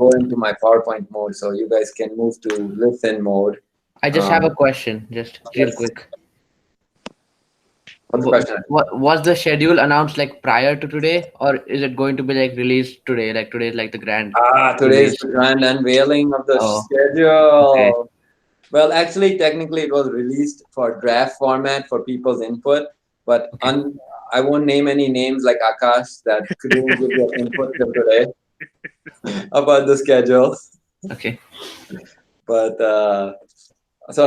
go into my PowerPoint mode, so you guys can move to listen mode. I just have a question, just real Yes. quick. What's the question? What was the schedule announced like prior to today, or is it going to be like released today? Like today is like the grand Today is release. the grand unveiling of the Oh, okay. schedule. Well, actually, technically, it was released for draft format for people's input, but Okay. I won't name any names like Akash that couldn't give their input till today about the schedule. Okay. But so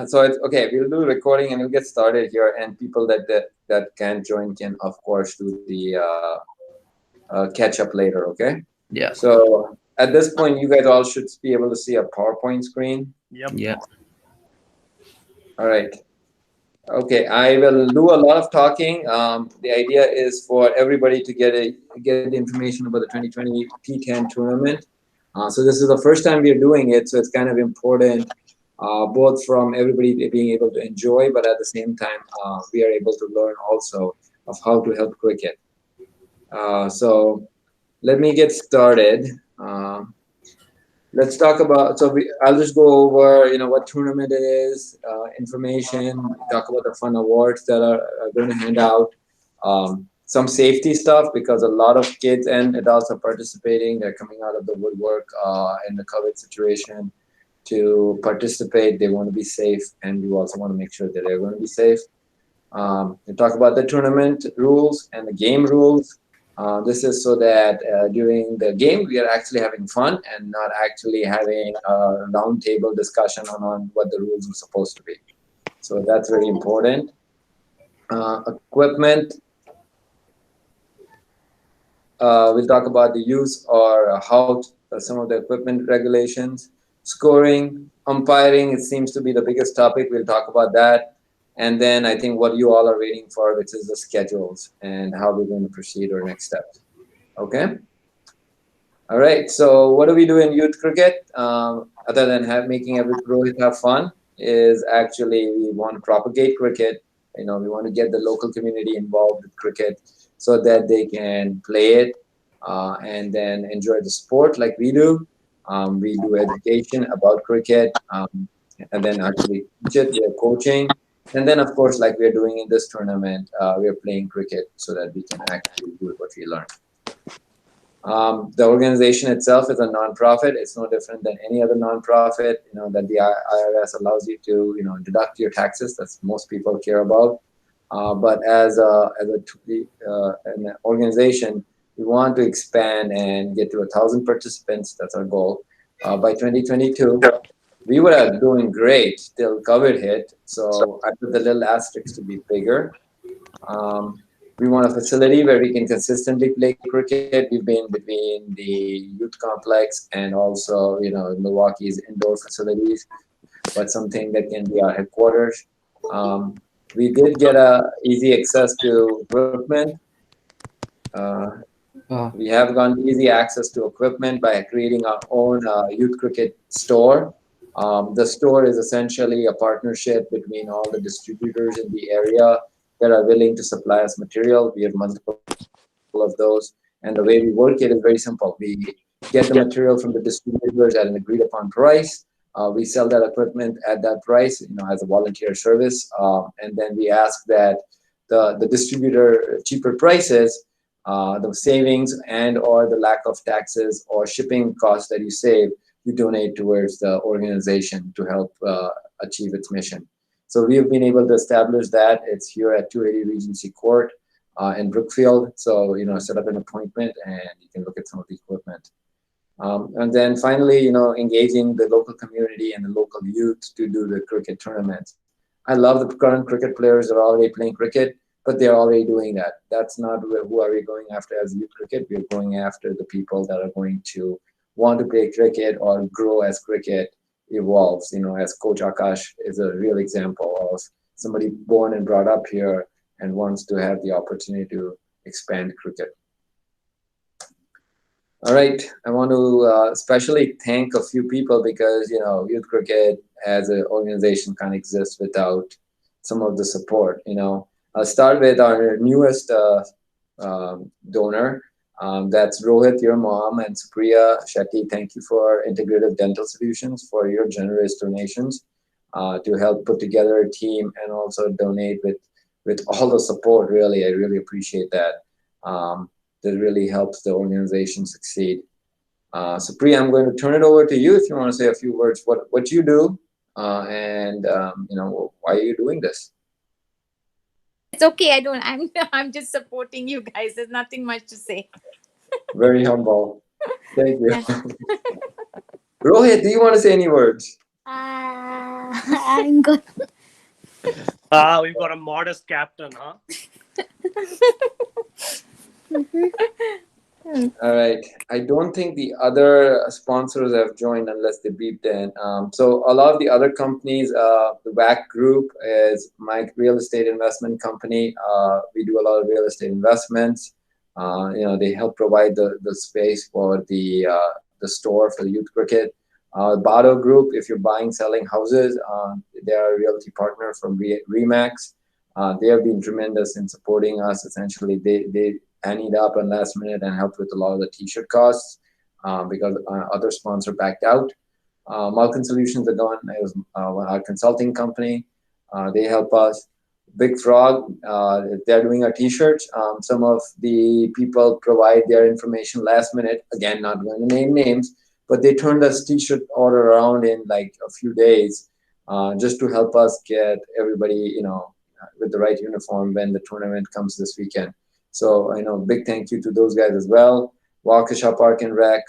so it's okay. We'll do recording and we'll get started here, and people that can't join can of course do the catch up later. Okay. Yeah. So at this point, you guys all should be able to see a PowerPoint screen. Yep. Yeah. All right. Okay, I will do a lot of talking. The idea is for everybody to get the information about the 2020 T-10 tournament. So this is the first time we are doing it, so it's kind of important, both from everybody being able to enjoy, but at the same time, we are able to learn also of how to help cricket. So let me get started. Let's talk about, I'll just go over, what tournament it is, information, talk about the fun awards that are going to hand out, some safety stuff, because a lot of kids and adults are participating. They're coming out of the woodwork in the COVID situation to participate. They want to be safe, and we also want to make sure that they're going to be safe. We talk about the tournament rules and the game rules. This is so that during the game we are actually having fun and not actually having a roundtable discussion on what the rules are supposed to be. So that's very important. Equipment. We'll talk about the use or how some of the equipment regulations. Scoring, umpiring, it seems to be the biggest topic. We'll talk about that. And then I think what you all are waiting for, which is the schedules and how we're going to proceed or next steps. Okay. All right. So what do we do in youth cricket? Other than making every Rohit have fun, is actually we want to propagate cricket. We want to get the local community involved with cricket so that they can play it and then enjoy the sport like we do. We do education about cricket and then actually teach it. We are coaching. And then, of course, like we're doing in this tournament, we're playing cricket so that we can actually do what we learn. The organization itself is a nonprofit. It's no different than any other nonprofit, that the IRS allows you to, deduct your taxes. That's most people care about. But as an organization, we want to expand and get to 1,000 participants. That's our goal by 2022. We were doing great till COVID hit, so I put the little asterisk to be bigger. We want a facility where we can consistently play cricket. We've been between the youth complex and also, Milwaukee's indoor facilities, but something that can be our headquarters. We did get easy access to equipment. We have gotten easy access to equipment by creating our own youth cricket store. The store is essentially a partnership between all the distributors in the area that are willing to supply us material. We have multiple of those. And the way we work it is very simple. We get the material from the distributors at an agreed upon price. We sell that equipment at that price, as a volunteer service. And then we ask that the distributor cheaper prices, the savings and or the lack of taxes or shipping costs that you save, you donate towards the organization to help achieve its mission. So we have been able to establish that. It's here at 280 Regency Court in Brookfield. So, set up an appointment and you can look at some of the equipment. And then finally, engaging the local community and the local youth to do the cricket tournaments. I love the current cricket players that are already playing cricket, but they're already doing that. That's not who are we going after as youth cricket. We're going after the people that are going to want to play cricket or grow as cricket evolves. As Coach Akash is a real example of somebody born and brought up here and wants to have the opportunity to expand cricket. All right, I want to especially thank a few people because, youth cricket as an organization can't exist without some of the support. I'll start with our newest donor, That's Rohit, your mom, and Supriya Shetty. Thank you for Integrative Dental Solutions for your generous donations to help put together a team and also donate with all the support. Really, I really appreciate that. That really helps the organization succeed. Supriya, I'm going to turn it over to you if you want to say a few words. What you do, and why are you doing this? It's okay. I don't. I'm just supporting you guys. There's nothing much to say. Very humble. Thank you. Yeah. Rohit, do you want to say any words? I'm good. We've got a modest captain, huh? All right. I don't think the other sponsors have joined unless they beeped in. So a lot of the other companies, the WAC Group is my real estate investment company. We do a lot of real estate investments. They help provide the space for the store for the youth cricket. Bado Group, if you're buying, selling houses, they are a realty partner from Remax. They have been tremendous in supporting us. Essentially, they pannied up on last minute and helped with a lot of the t-shirt costs because other sponsor backed out. Malkin Solutions are gone. It was our consulting company. They help us. Big Frog, they're doing our t-shirts. Some of the people provide their information last minute. Again, not going to name names, but they turned us t-shirt order around in like a few days just to help us get everybody, with the right uniform when the tournament comes this weekend. So big thank you to those guys as well. Waukesha Park and Rec,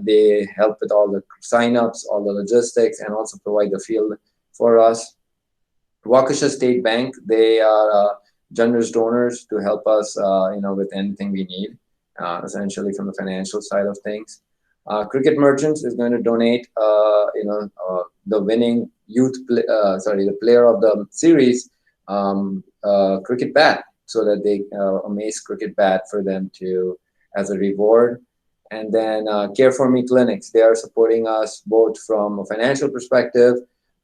they help with all the signups, all the logistics, and also provide the field for us. Waukesha State Bank, they are generous donors to help us, with anything we need, essentially from the financial side of things. Cricket Merchants is going to donate, the winning the player of the series, cricket bat, so that they a Mace cricket bat for them to as a reward. And then Care for Me clinics, they are supporting us both from a financial perspective.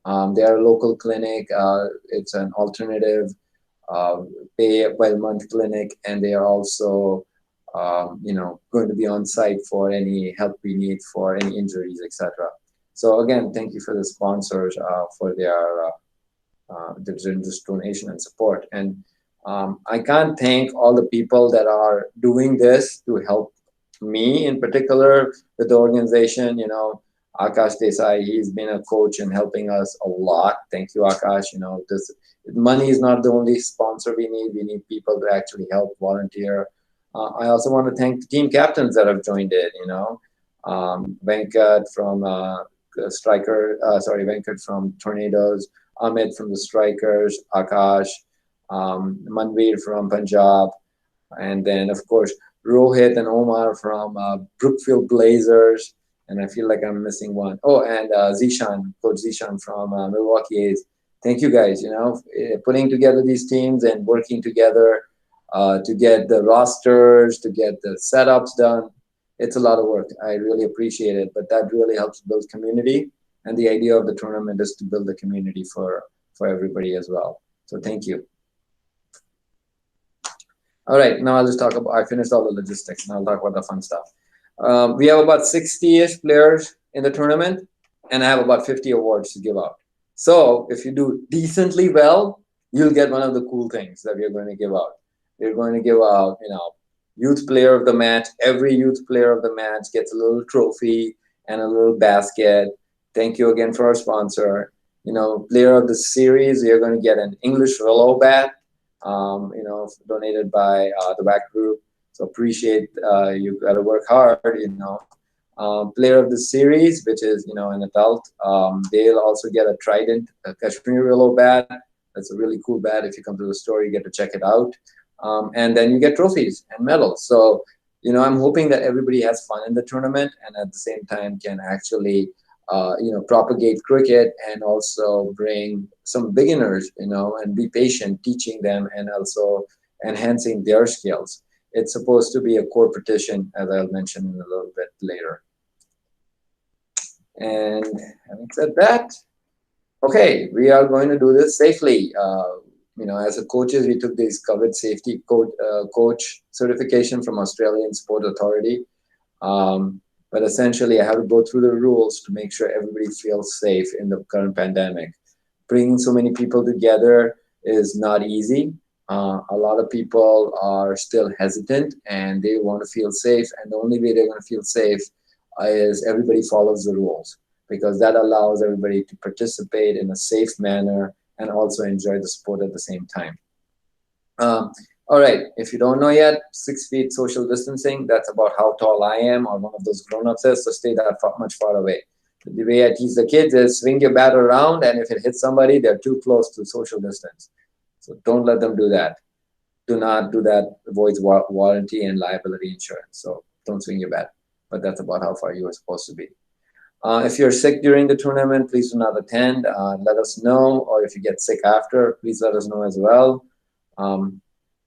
They are a local clinic. It's an alternative pay by month clinic, and they are also going to be on site for any help we need for any injuries, etc. So again, thank you for the sponsors for their generous donation and support. And I can't thank all the people that are doing this to help me in particular with the organization. Akash Desai, he's been a coach and helping us a lot. Thank you, Akash. This money is not the only sponsor we need. We need people to actually help volunteer. I also want to thank the team captains that have joined it. Venkat from Venkat from Tornadoes, Amit from the Strikers, Akash, Manveer from Punjab, and then of course Rohit and Omar from Brookfield Blazers, and I feel like I'm missing one. Oh, and Zishan, Coach Zishan from Milwaukee A's. Thank you guys. Putting together these teams and working together to get the rosters, to get the setups done. It's a lot of work. I really appreciate it, but that really helps build community. And the idea of the tournament is to build the community for everybody as well. So thank you. All right, now I'll just talk about, I finished all the logistics, and I'll talk about the fun stuff. We have about 60-ish players in the tournament, and I have about 50 awards to give out. So if you do decently well, you'll get one of the cool things that we're going to give out. We're going to give out, youth player of the match. Every youth player of the match gets a little trophy and a little basket. Thank you again for our sponsor. Player of the series, you're going to get an English willow bat, donated by the WAC Group. So appreciate you got to work hard. Player of the series, which is an adult, they'll also get a Trident, a Kashmir willow bat. That's a really cool bat. If you come to the store, you get to check it out. And then you get trophies and medals. So, I'm hoping that everybody has fun in the tournament and at the same time can actually, propagate cricket and also bring some beginners, and be patient teaching them and also enhancing their skills. It's supposed to be a core petition, as I'll mention in a little bit later. And having said that, okay, we are going to do this safely. as a coaches, we took this COVID safety coach certification from Australian Sport Authority. But essentially, I have to go through the rules to make sure everybody feels safe in the current pandemic. Bringing so many people together is not easy. A lot of people are still hesitant and they want to feel safe. And the only way they're going to feel safe is everybody follows the rules, because that allows everybody to participate in a safe manner and also enjoy the sport at the same time. All right, if you don't know yet, 6 feet social distancing, that's about how tall I am or one of those grown-ups is, so stay that much far away. The way I teach the kids is swing your bat around, and if it hits somebody, they're too close to social distance. So don't let them do that. Do not do that, avoids warranty and liability insurance. So don't swing your bat, but that's about how far you are supposed to be. If you're sick during the tournament, please do not attend. Let us know, or if you get sick after, please let us know as well.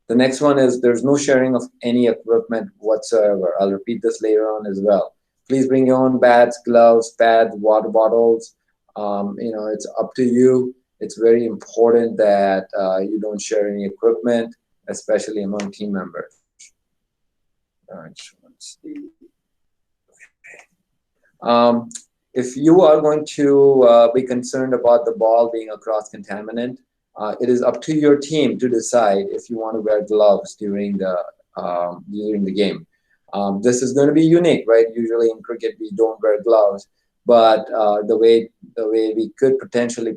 The next one is there's no sharing of any equipment whatsoever. I'll repeat this later on as well. Please bring your own bats, gloves, pads, water bottles. It's up to you. It's very important that you don't share any equipment, especially among team members. All right, let's see. Okay. If you are going to be concerned about the ball being a cross-contaminant, it is up to your team to decide if you want to wear gloves during the game. This is going to be unique, right? Usually in cricket we don't wear gloves, but the way we could potentially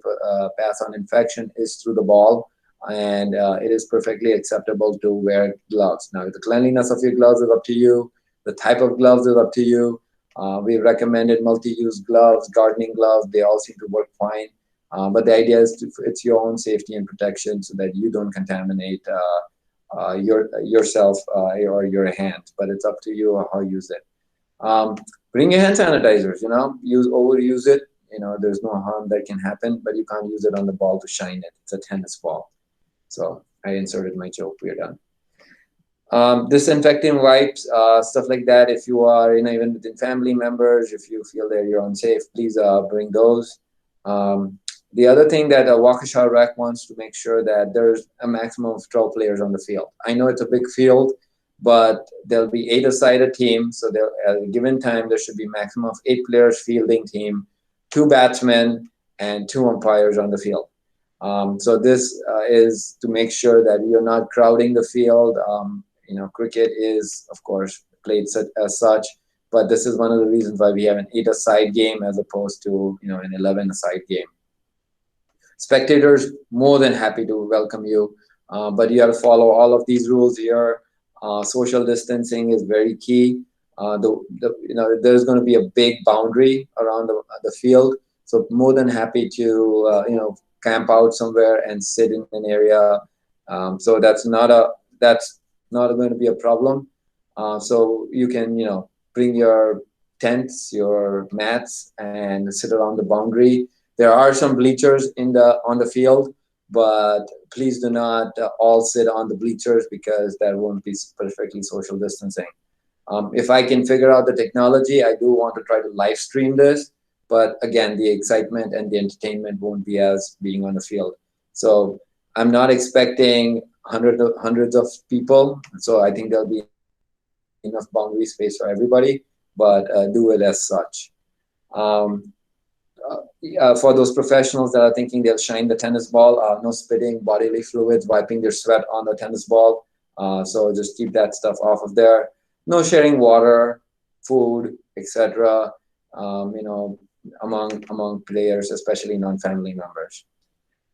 pass on infection is through the ball, and it is perfectly acceptable to wear gloves. Now, the cleanliness of your gloves is up to you. The type of gloves is up to you. We recommended multi-use gloves, gardening gloves. They all seem to work fine. But the idea is it's your own safety and protection so that you don't contaminate yourself or your hands. But it's up to you how you use it. Bring your hand sanitizers. Overuse it. There's no harm that can happen, but you can't use it on the ball to shine it. It's a tennis ball. So I inserted my joke. We're done. Disinfecting wipes, stuff like that. If you are, even within family members, if you feel that you're unsafe, please bring those. The other thing that Waukesha Rec wants to make sure that there's a maximum of 12 players on the field. I know it's a big field, but there'll be 8-a-side team. So at a given time, there should be maximum of 8 players fielding team, 2 batsmen, and 2 umpires on the field. So this is to make sure that you're not crowding the field. Cricket is, of course, played as such, but this is one of the reasons why we have an 8-a-side game as opposed to an 11-a-side game. Spectators, more than happy to welcome you, but you have to follow all of these rules here. Social distancing is very key. There's going to be a big boundary around the field, so more than happy to camp out somewhere and sit in an area. So that's not going to be a problem. So you can bring your tents, your mats, and sit around the boundary. There are some bleachers on the field, but please do not all sit on the bleachers because that won't be perfectly social distancing. If I can figure out the technology, I do want to try to live stream this, but again, the excitement and the entertainment won't be as being on the field. So I'm not expecting hundreds of people, so I think there'll be enough boundary space for everybody, but do it as such. For those professionals that are thinking they'll shine the tennis ball, no spitting, bodily fluids, wiping their sweat on the tennis ball. So just keep that stuff off of there. No sharing water, food, etc. Among players, especially non-family members.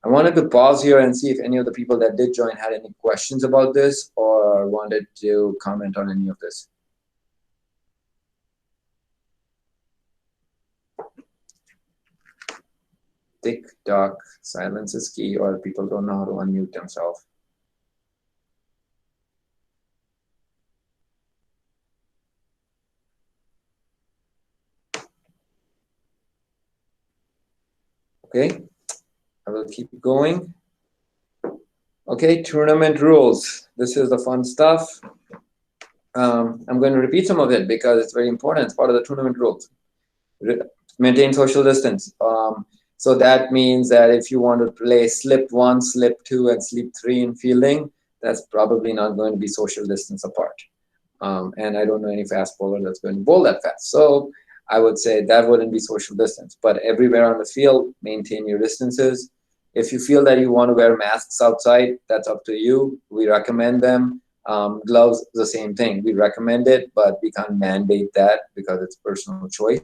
I wanted to pause here and see if any of the people that did join had any questions about this or wanted to comment on any of this. TikTok, silence is key, or people don't know how to unmute themselves. Okay, I will keep going. Okay, tournament rules. This is the fun stuff. I'm going to repeat some of it because it's very important. It's part of the tournament rules. Maintain social distance. So that means that if you want to play slip 1, slip 2, and slip 3 in fielding, that's probably not going to be social distance apart. And I don't know any fast bowler that's going to bowl that fast. So I would say that wouldn't be social distance. But everywhere on the field, maintain your distances. If you feel that you want to wear masks outside, that's up to you. We recommend them. Gloves, the same thing. We recommend it, but we can't mandate that because it's personal choice.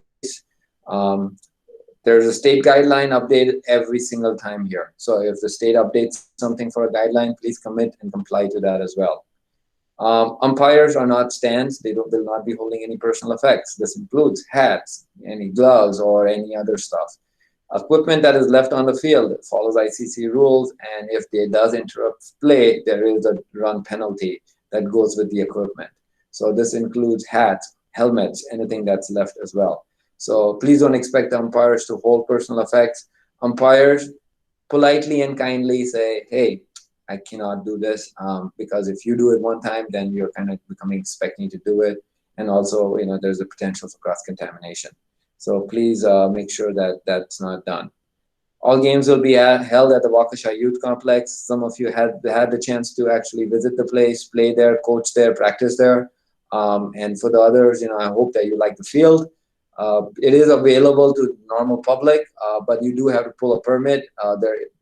There's a state guideline updated every single time here. So if the state updates something for a guideline, please commit and comply to that as well. Umpires are not stands. They will not be holding any personal effects. This includes hats, any gloves, or any other stuff. Equipment that is left on the field follows ICC rules, and if it does interrupt play, there is a run penalty that goes with the equipment. So this includes hats, helmets, anything that's left as well. So please don't expect the umpires to hold personal effects. Umpires politely and kindly say, hey, I cannot do this, because if you do it one time, then you're kind of becoming expecting to do it. And also, there's a potential for cross-contamination. So please make sure that that's not done. All games will be held at the Waukesha Youth Complex. Some of you had the chance to actually visit the place, play there, coach there, practice there. And for the others, I hope that you like the field. It is available to normal public, but you do have to pull a permit.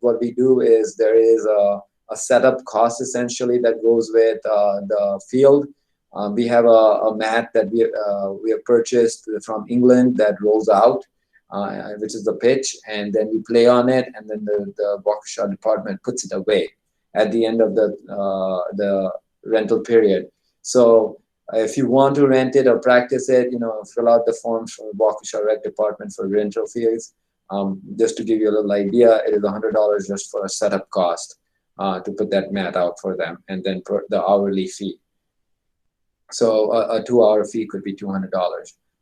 What we do is there is a setup cost essentially that goes with the field. We have a mat that we have purchased from England that rolls out, which is the pitch, and then we play on it, and then the Waukesha department puts it away at the end of the rental period. So if you want to rent it or practice it, fill out the forms from the Waukesha Rec Department for rental fees. Just to give you a little idea, it is $100 just for a setup cost to put that mat out for them, and then the hourly fee. So a 2-hour fee could be $200.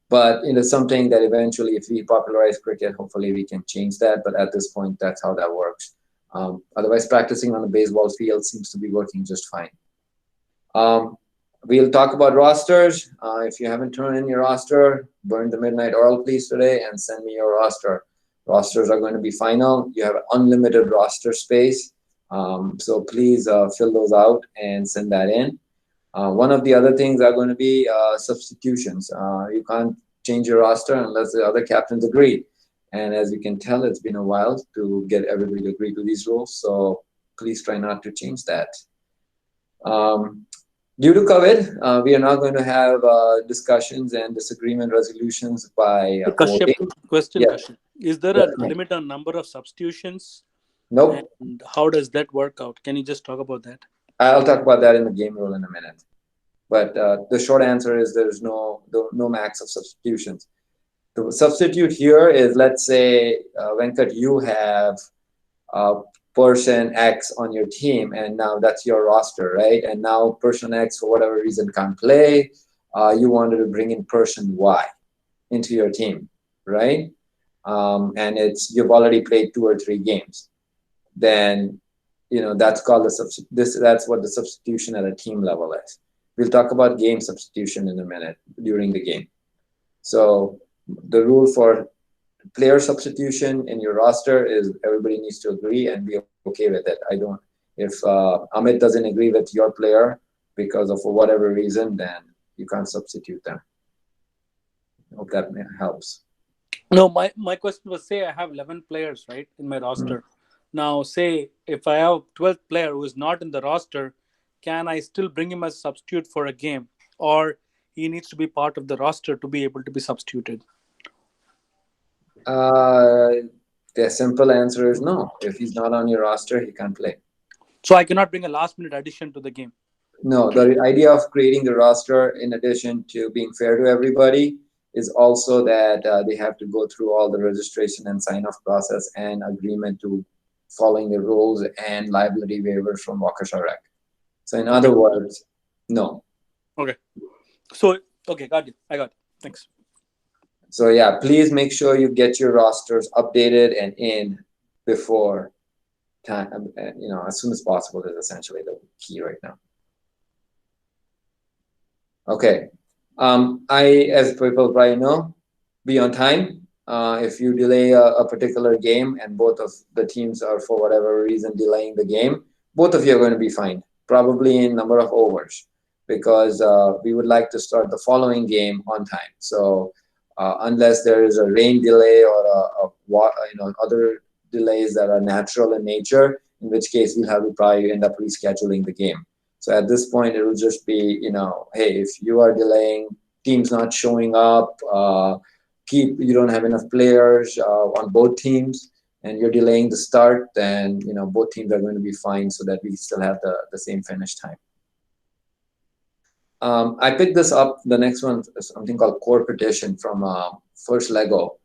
But something that eventually, if we popularize cricket, hopefully we can change that. But at this point, that's how that works. Otherwise, practicing on a baseball field seems to be working just fine. We'll talk about rosters. If you haven't turned in your roster, burn the midnight oil, please, today, and send me your roster. Rosters are going to be final. You have unlimited roster space. So please fill those out and send that in. One of the other things are going to be substitutions. You can't change your roster unless the other captains agree. And as you can tell, it's been a while to get everybody to agree to these rules. So please try not to change that. Due to COVID, we are not going to have discussions and disagreement resolutions by Kashyap, voting. question, Yeah. Kashyap. Is there Yeah. a limit on number of substitutions? Nope. And how does that work out? Can you just talk about that? I'll talk about that in the game rule in a minute. But the short answer is there's no max of substitutions. The substitute here is, let's say, Venkat, you have person X on your team, and now that's your roster, right? And now person X, for whatever reason, can't play. You wanted to bring in person Y into your team, right? And you've already played 2 or 3 games. Then, that's called that's what the substitution at a team level is. We'll talk about game substitution in a minute during the game. So the rule for player substitution in your roster is everybody needs to agree and be okay with it. If Amit doesn't agree with your player because of whatever reason, then you can't substitute them. I hope that helps. No, my question was, say I have 11 players, right, in my roster. Now, say if I have 12th player who is not in the roster, can I still bring him as a substitute for a game? Or he needs to be part of the roster to be able to be substituted? The simple answer is no. If he's not on your roster, he can't play. So I cannot bring a last-minute addition to the game? No, the idea of creating the roster, in addition to being fair to everybody, is also that they have to go through all the registration and sign-off process and agreement to following the rules and liability waivers from Waukesha Rec. So in other words, no. Okay. So, okay, got it. I got it. Thanks. So yeah, please make sure you get your rosters updated and in before time, as soon as possible is essentially the key right now. Okay. As people probably know, be on time. If you delay a particular game and both of the teams are for whatever reason delaying the game, both of you are going to be fined, probably in number of overs, because we would like to start the following game on time. So unless there is a rain delay or other delays that are natural in nature, in which case we'll have to probably end up rescheduling the game. So at this point, it will just be, hey, if you are delaying, teams not showing up, you don't have enough players on both teams, and you're delaying the start, then both teams are going to be fined so that we still have the same finish time. I picked this up. The next one is something called core petition from First Lego.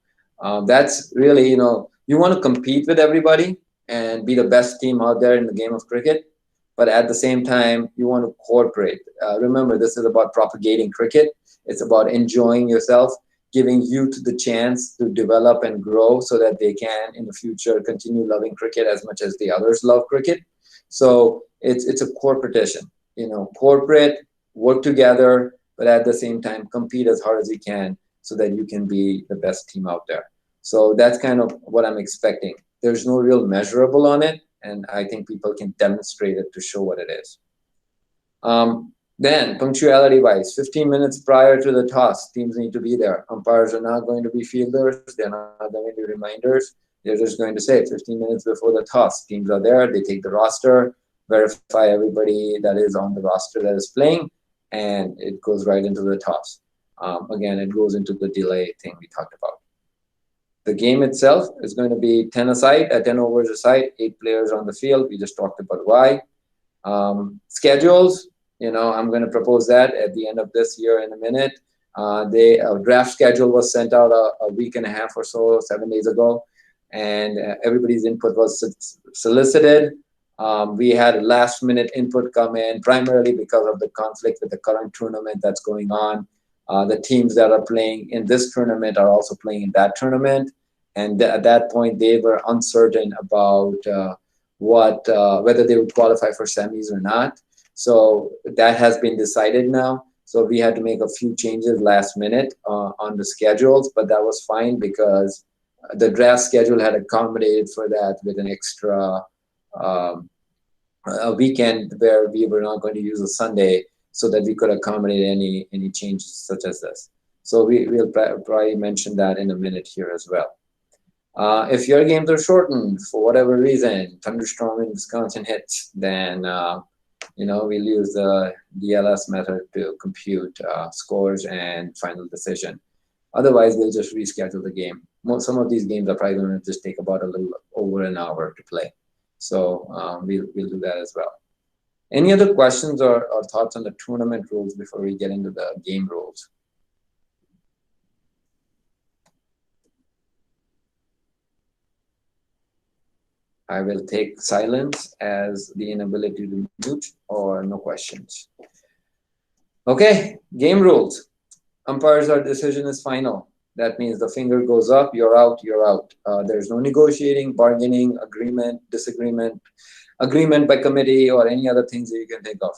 That's really, you want to compete with everybody and be the best team out there in the game of cricket, but at the same time, you want to cooperate. Remember, this is about propagating cricket. It's about enjoying yourself, giving youth the chance to develop and grow so that they can, in the future, continue loving cricket as much as the others love cricket. So it's a core petition. Corporate, work together, but at the same time, compete as hard as you can so that you can be the best team out there. So that's kind of what I'm expecting. There's no real measurable on it, and I think people can demonstrate it to show what it is. Then, punctuality-wise, 15 minutes prior to the toss, teams need to be there. Umpires are not going to be fielders. They're not going to be reminders. They're just going to say 15 minutes before the toss, teams are there. They take the roster, verify everybody that is on the roster that is playing, and it goes right into the toss. Again, it goes into the delay thing we talked about. The game itself is going to be 10 aside, 10 overs aside, 8 players on the field. We just talked about why. Schedules, I'm going to propose that at the end of this year in a minute. A draft schedule was sent out a week and a half or so, 7 days ago, and everybody's input was solicited. We had last minute input come in, primarily because of the conflict with the current tournament that's going on. The teams that are playing in this tournament are also playing in that tournament. And at that point, they were uncertain about whether they would qualify for semis or not. So that has been decided now. So we had to make a few changes last minute on the schedules, but that was fine because the draft schedule had accommodated for that with an extra a weekend where we were not going to use a Sunday, so that we could accommodate any changes such as this. So we'll probably mention that in a minute here as well. If your games are shortened for whatever reason, thunderstorm in Wisconsin hits, then we'll use the DLS method to compute scores and final decision. Otherwise, we'll just reschedule the game. Some of these games are probably going to just take about a little over an hour to play. So we'll do that as well. Any other questions or thoughts on the tournament rules before we get into the game rules? I will take silence as the inability to mute or no questions. Okay, game rules. Umpires, our decision is final. That means the finger goes up, you're out, you're out. There's no negotiating, bargaining, agreement, disagreement, agreement by committee, or any other things that you can think of.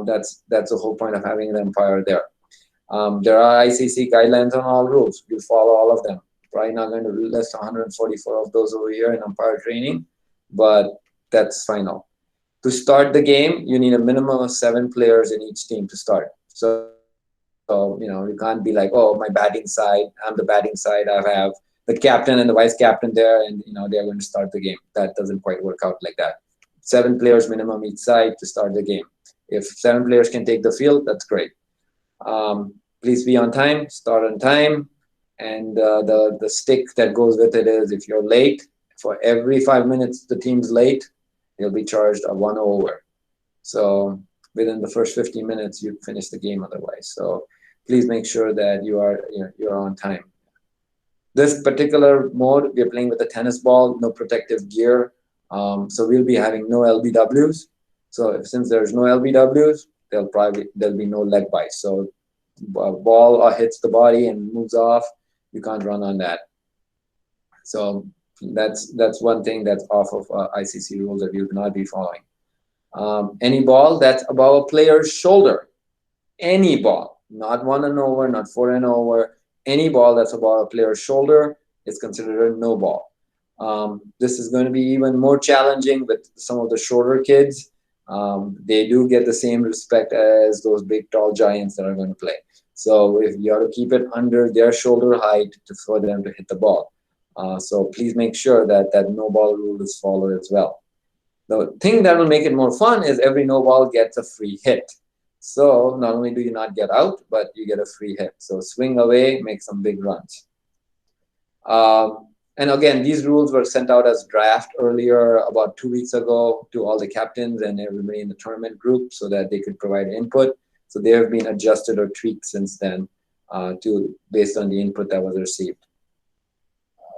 That's the whole point of having an umpire there. There are ICC guidelines on all rules. You'll follow all of them. Probably not going to list 144 of those over here in umpire training, but that's final. To start the game, you need a minimum of 7 players in each team to start. So you can't be like, oh, my batting side, I'm the batting side, I have the captain and the vice captain there, and they're going to start the game. That doesn't quite work out like that. 7 players minimum each side to start the game. If 7 players can take the field, that's great. Please be on time, start on time, and the stick that goes with it is if you're late, for every 5 minutes the team's late, you'll be charged a 1 over. So within the first 15 minutes, you finish the game otherwise. So please make sure that you're on time. This particular mode, we're playing with a tennis ball, no protective gear. So we'll be having no LBWs. So since there's no LBWs, there'll be no leg bites. So ball hits the body and moves off, you can't run on that. So that's one thing that's off of ICC rules that we will not be following. Any ball that's above a player's shoulder, any ball, not 1 and over, not 4 and over, any ball that's above a player's shoulder is considered a no ball. This is going to be even more challenging with some of the shorter kids. They do get the same respect as those big, tall giants that are going to play. So if you have to keep it under their shoulder height for them to hit the ball. So please make sure that that no ball rule is followed as well. The thing that will make it more fun is every no ball gets a free hit. So not only do you not get out, but you get a free hit. So swing away, make some big runs. And again, these rules were sent out as draft earlier about 2 weeks ago to all the captains and everybody in the tournament group so that they could provide input. So they have been adjusted or tweaked since then based on the input that was received.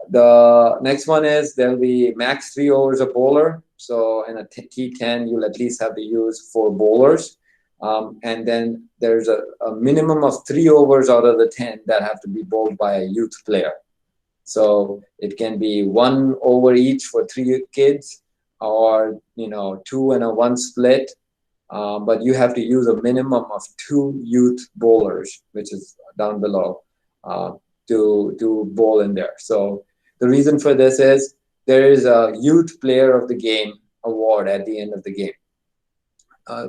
The next one is there'll be max 3 overs a bowler. So in a T10, you'll at least have to use 4 bowlers. And then there's a minimum of 3 overs out of the 10 that have to be bowled by a youth player. So it can be 1 over each for 3 kids, or 2 and a 1 split. But you have to use a minimum of 2 youth bowlers, which is down below, to bowl in there. So the reason for this is there is a youth player of the game award at the end of the game.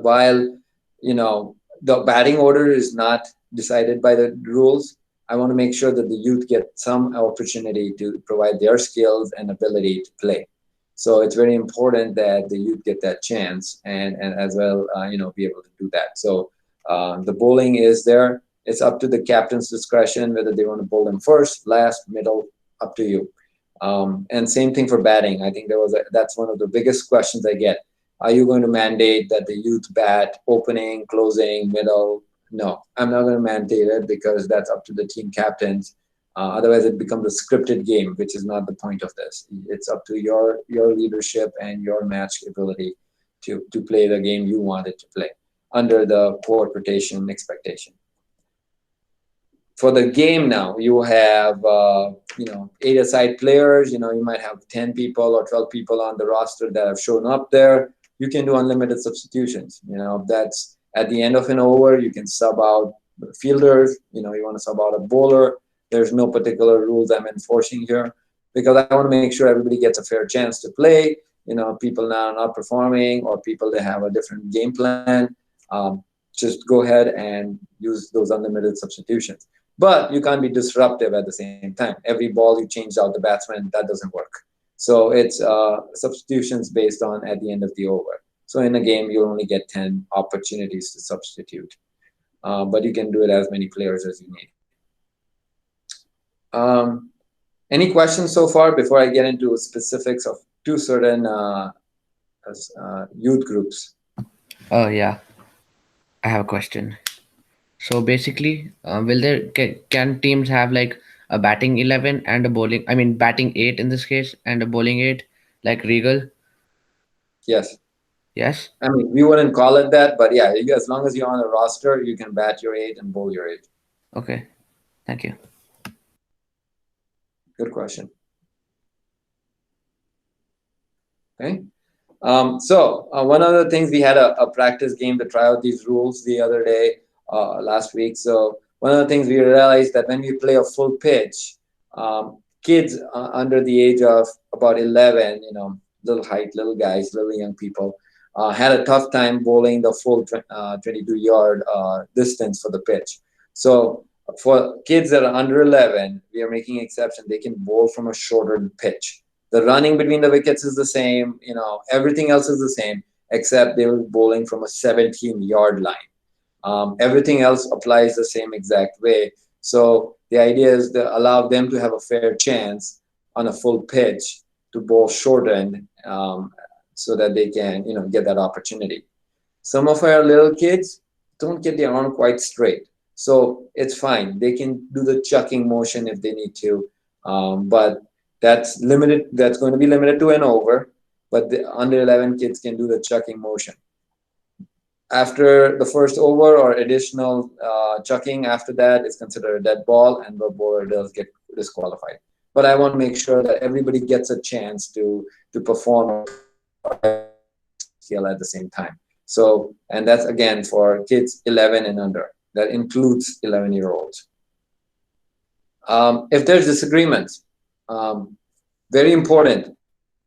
While the batting order is not decided by the rules, I want to make sure that the youth get some opportunity to provide their skills and ability to play. So it's very important that the youth get that chance and as well, be able to do that. So the bowling is there. It's up to the captain's discretion whether they want to bowl them first, last, middle, up to you. And same thing for batting. I think that's one of the biggest questions I get. Are you going to mandate that the youth bat opening, closing, middle? No, I'm not going to mandate it because that's up to the team captains. Otherwise, it becomes a scripted game, which is not the point of this. It's up to your leadership and your match ability to play the game you want it to play under the court rotation expectation. For the game now, you have 8-a-side players. You might have 10 people or 12 people on the roster that have shown up there. You can do unlimited substitutions. That's at the end of an over, you can sub out fielders. You want to sub out a bowler. There's no particular rules I'm enforcing here because I want to make sure everybody gets a fair chance to play. People now not performing or people that have a different game plan, just go ahead and use those unlimited substitutions. But you can't be disruptive at the same time. Every ball you change out the batsman, that doesn't work. So it's substitutions based on at the end of the over. So in a game, you'll only get 10 opportunities to substitute. But you can do it as many players as you need. Any questions so far before I get into specifics of 2 certain youth groups? Oh, yeah. I have a question. So basically, can teams have like a batting 11 and a bowling, batting 8 in this case, and a bowling 8, like Regal? Yes. Yes? We wouldn't call it that, but yeah, as long as you're on the roster, you can bat your 8 and bowl your 8. Okay. Thank you. Good question. Okay. So one of the things, we had a practice game to try out these rules the other day, last week. So one of the things we realized that when we play a full pitch, kids under the age of about 11, little height, little guys, little young people, had a tough time bowling the full 22-yard distance for the pitch. So for kids that are under 11, we are making exception. They can bowl from a shorter pitch. The running between the wickets is the same. Everything else is the same, except they were bowling from a 17-yard line. Everything else applies the same exact way. So the idea is to allow them to have a fair chance on a full pitch to bowl shortened, so that they can, get that opportunity. Some of our little kids don't get their arm quite straight. So it's fine. They can do the chucking motion if they need to. But that's limited. That's going to be limited to an over. But the under 11 kids can do the chucking motion. After the first over or additional chucking after that is considered a dead ball, and the bowler does get disqualified. But I want to make sure that everybody gets a chance to perform skill at the same time. So, and that's again for kids 11 and under. That includes 11-year-olds. If there's disagreements, very important,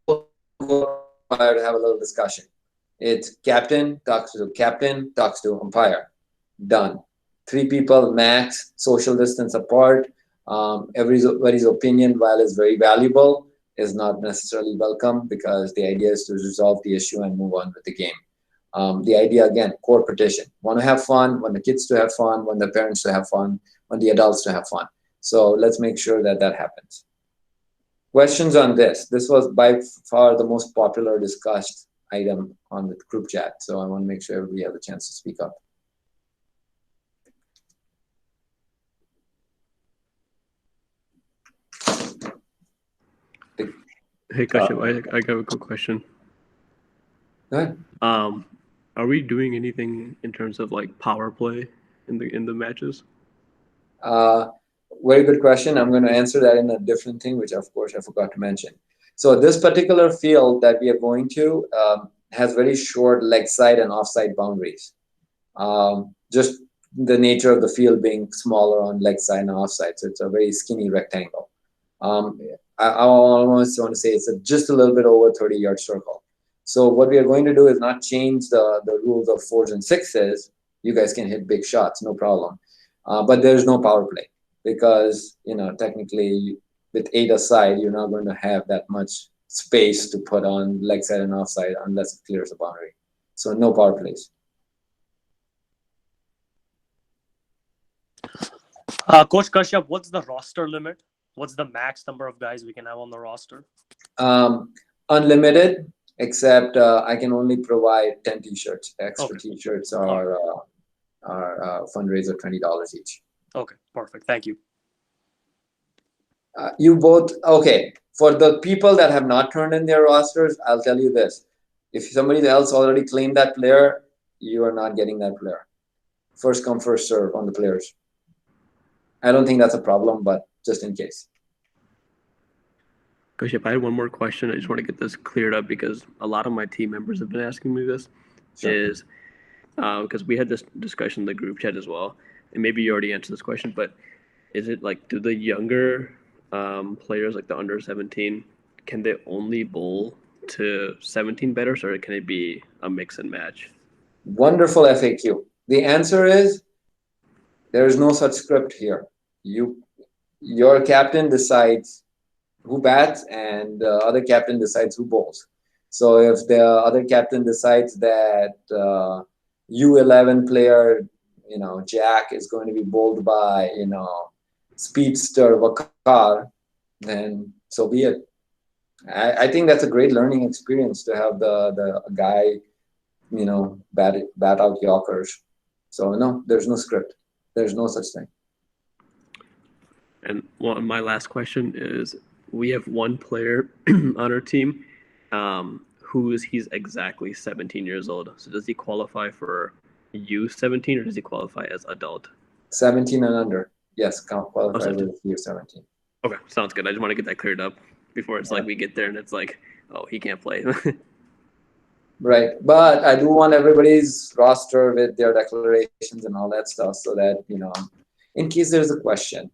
umpire to have a little discussion. It's captain talks to umpire. Done. 3 people max, social distance apart. Everybody's opinion, while is very valuable, is not necessarily welcome, because the idea is to resolve the issue and move on with the game. The idea, again, core petition. Want to have fun, want the kids to have fun, want the parents to have fun, want the adults to have fun. So let's make sure that that happens. Questions on this? This was by far the most popular discussed item on the group chat. So I want to make sure everybody has a chance to speak up. Hey, Kashyap, I have a quick question. Go ahead. Are we doing anything in terms of like power play in the matches? Very good question. I'm going to answer that in a different thing, which of course I forgot to mention. So this particular field that we are going to has very short leg side and offside boundaries. Just the nature of the field being smaller on leg side and offside. So it's a very skinny rectangle. I almost want to say it's just a little bit over 30-yard circle. So what we are going to do is not change the rules of 4s and 6s. You guys can hit big shots, no problem. But there's no power play, because technically with 8 aside, you're not going to have that much space to put on leg side and offside unless it clears the boundary. So no power plays. Coach Kashyap, what's the roster limit? What's the max number of guys we can have on the roster? Unlimited, except I can only provide 10 t-shirts. Extra Okay. t-shirts are fundraiser $20 each. Okay, perfect. Thank you. You both, okay. For the people that have not turned in their rosters, I'll tell you this. If somebody else already claimed that player, you are not getting that player. First come, first serve on the players. I don't think that's a problem, but just in case. Kashyap, I had one more question. I just want to get this cleared up because a lot of my team members have been asking me this. Sure. Is because we had this discussion in the group chat as well, and maybe you already answered this question, but is it like, do the younger players, like the under 17, can they only bowl to 17 betters, or can it be a mix and match? Wonderful FAQ. The answer is there is no such script here. Your captain decides who bats, and the other captain decides who bowls. So if the other captain decides that U11 player, Jack, is going to be bowled by, speedster Wakar, then so be it. I think that's a great learning experience to have the guy, bat out Yorkers. So no, there's no script. There's no such thing. And my last question is, we have one player on our team he's exactly 17 years old. So does he qualify for U17, or does he qualify as adult? 17 and under. Yes, qualifies Oh, as U17. Okay, sounds good. I just want to get that cleared up before it's like we get there and it's like, oh, he can't play. Right, but I do want everybody's roster with their declarations and all that stuff, so that in case there's a question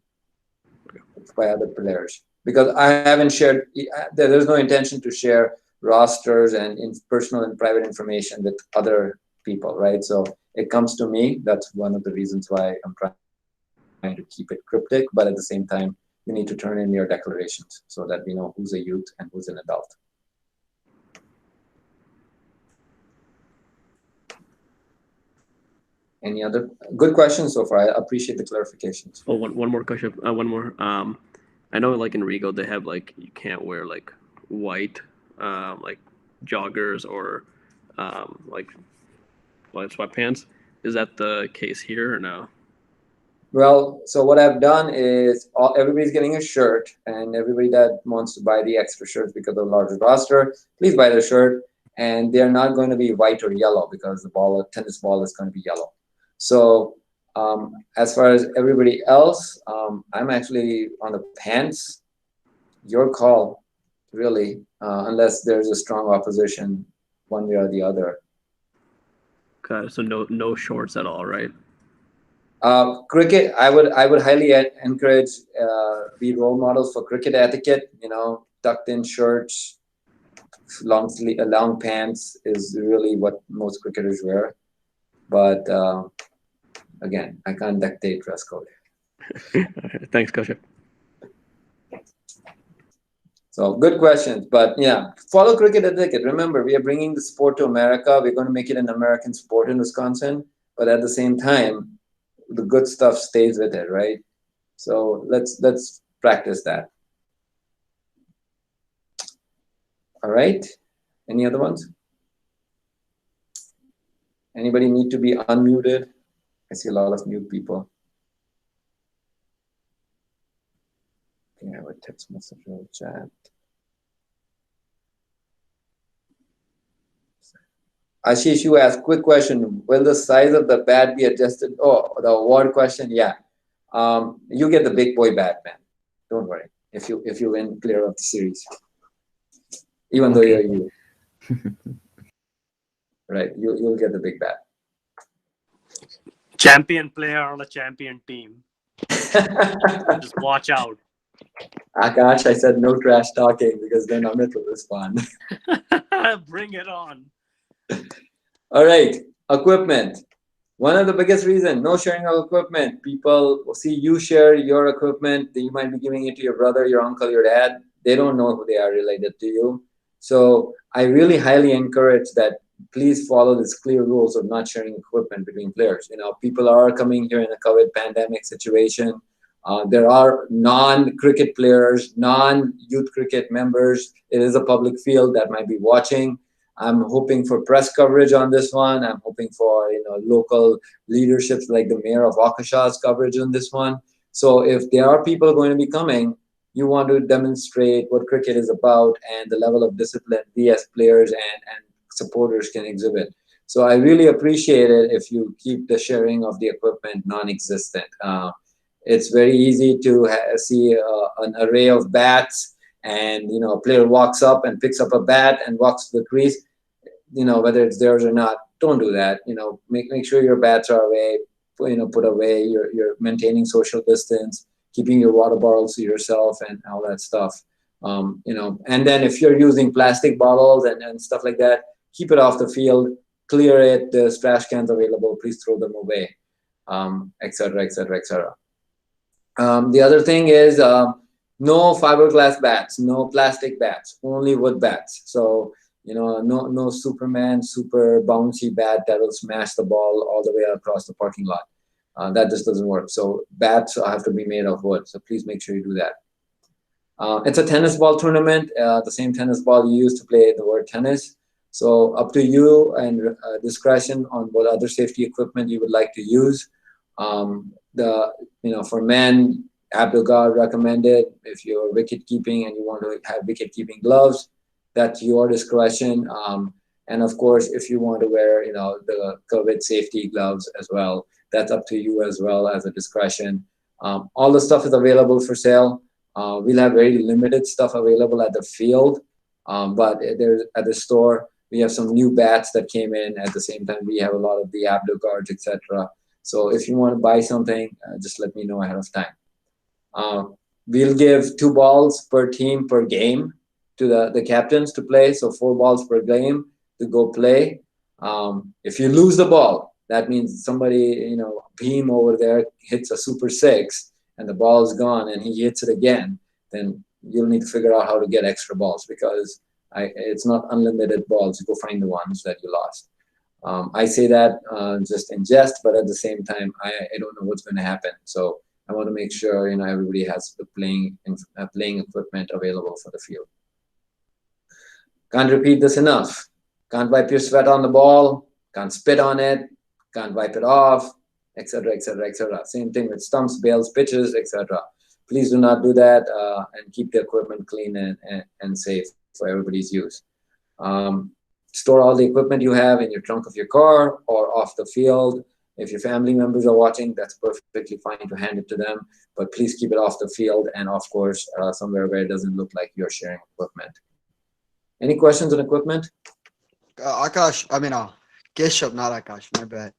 by other players, because I haven't shared. There's no intention to share rosters and personal and private information with other people, right? So it comes to me. That's one of the reasons why I'm trying to keep it cryptic, but at the same time, you need to turn in your declarations so that we know who's a youth and who's an adult. Any other good questions so far? I appreciate the clarifications. Oh, one more question. One more. I know like in Rego they have like, you can't wear like white like joggers or like white sweatpants. Is that the case here or no? Well, so what I've done is everybody's getting a shirt, and everybody that wants to buy the extra shirts because of the larger roster, please buy the shirt. And they're not going to be white or yellow because the tennis ball is going to be yellow. So as far as everybody else, I'm actually on the pants. Your call, really, unless there's a strong opposition one way or the other. Okay, so no shorts at all, right? Cricket, I would highly encourage be role models for cricket etiquette. Tucked in shirts, long pants is really what most cricketers wear. But again, I can't dictate dress code. Thanks, Kashyap. So good questions, but yeah, follow cricket etiquette. Remember, we are bringing the sport to America. We're going to make it an American sport in Wisconsin, but at the same time, the good stuff stays with it, right? So let's practice that. All right. Any other ones? Anybody need to be unmuted? I see a lot of mute people. Okay, I have a text message or a chat. Ashish, you asked, quick question. Will the size of the bat be adjusted? Oh, the award question, yeah. You get the big boy bat, man. Don't worry. If you win clear of the series. Even though you're you. Right, you'll get the big bat. Champion player on a champion team. Just watch out. Akash, I said no trash talking because then Amit will respond. Bring it on. All right, equipment. One of the biggest reasons, no sharing of equipment. People see you share your equipment, then you might be giving it to your brother, your uncle, your dad. They don't know who they are related to you. So I really highly encourage that please follow these clear rules of not sharing equipment between players. People are coming here in a COVID pandemic situation. There are non-cricket players, non-youth cricket members. It is a public field that might be watching. I'm hoping for press coverage on this one. I'm hoping for local leaderships like the mayor of Waukesha's coverage on this one. So if there are people going to be coming, you want to demonstrate what cricket is about and the level of discipline we as players and supporters can exhibit. So I really appreciate it if you keep the sharing of the equipment non-existent. It's very easy to see an array of bats, and a player walks up and picks up a bat and walks to the crease. Whether it's theirs or not, don't do that. Make sure your bats are away. Put away. You're maintaining social distance, keeping your water bottles to yourself, and all that stuff. And then if you're using plastic bottles and stuff like that, keep it off the field. Clear it. There's trash cans available. Please throw them away, etc., etc., etc. The other thing is no fiberglass bats, no plastic bats, only wood bats. So no Superman super bouncy bat that will smash the ball all the way across the parking lot. That just doesn't work. So bats have to be made of wood. So please make sure you do that. It's a tennis ball tournament, the same tennis ball you use to play the word tennis. So up to you and discretion on what other safety equipment you would like to use. For men, Abdul guard recommended. If you're wicket keeping and you want to have wicket keeping gloves, that's your discretion. And of course, if you want to wear, the COVID safety gloves as well, that's up to you as well as a discretion. All the stuff is available for sale. We'll have very limited stuff available at the field, but there's at the store. We have some new bats that came in at the same time. We have a lot of the Abdul guards, etc. So if you want to buy something, just let me know ahead of time. We'll give 2 balls per team per game to the captains to play. So 4 balls per game to go play. If you lose the ball, that means somebody, Beam over there hits a super 6 and the ball is gone and he hits it again, then you'll need to figure out how to get extra balls because it's not unlimited balls. You go find the ones that you lost. I say that just in jest, but at the same time, I don't know what's going to happen. So I want to make sure everybody has the playing equipment available for the field. Can't repeat this enough. Can't wipe your sweat on the ball. Can't spit on it. Can't wipe it off, etc., etc., etc. Same thing with stumps, bails, pitches, etc. Please do not do that and keep the equipment clean and safe for everybody's use. Store all the equipment you have in your trunk of your car or off the field. If your family members are watching, that's perfectly fine to hand it to them, but please keep it off the field and of course somewhere where it doesn't look like you're sharing equipment. Any questions on equipment? Keshav, not Akash, my bad.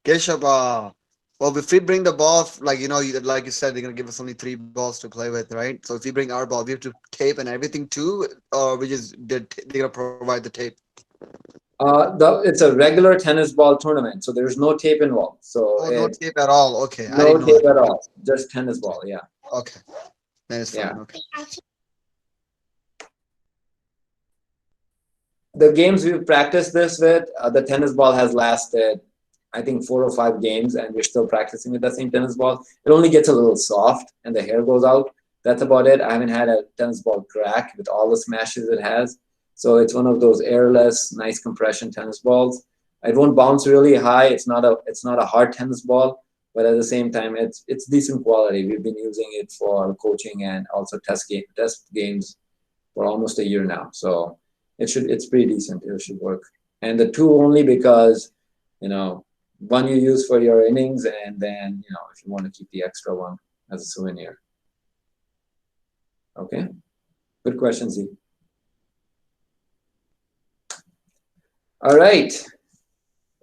Keshav, Well, if we bring the ball, like like you said, they're gonna give us only 3 balls to play with, right? So if we bring our ball, we have to tape and everything too, or they're gonna provide the tape. It's a regular tennis ball tournament, so there's no tape involved. So Oh, no tape at all. Okay, I no didn't know tape that. at all, just tennis ball. Yeah. Okay, that is fine. Yeah. Okay. The games we've practiced this with, the tennis ball has lasted, I think, 4 or 5 games, and we're still practicing with the same tennis ball. It only gets a little soft, and the hair goes out. That's about it. I haven't had a tennis ball crack with all the smashes it has. So it's one of those airless, nice compression tennis balls. It won't bounce really high. It's not a hard tennis ball, but at the same time, it's decent quality. We've been using it for coaching and also test games for almost a year now. So it's pretty decent. It should work. And the 2 only because, one you use for your innings, and then, if you want to keep the extra one as a souvenir. Okay. Good question, Z. All right.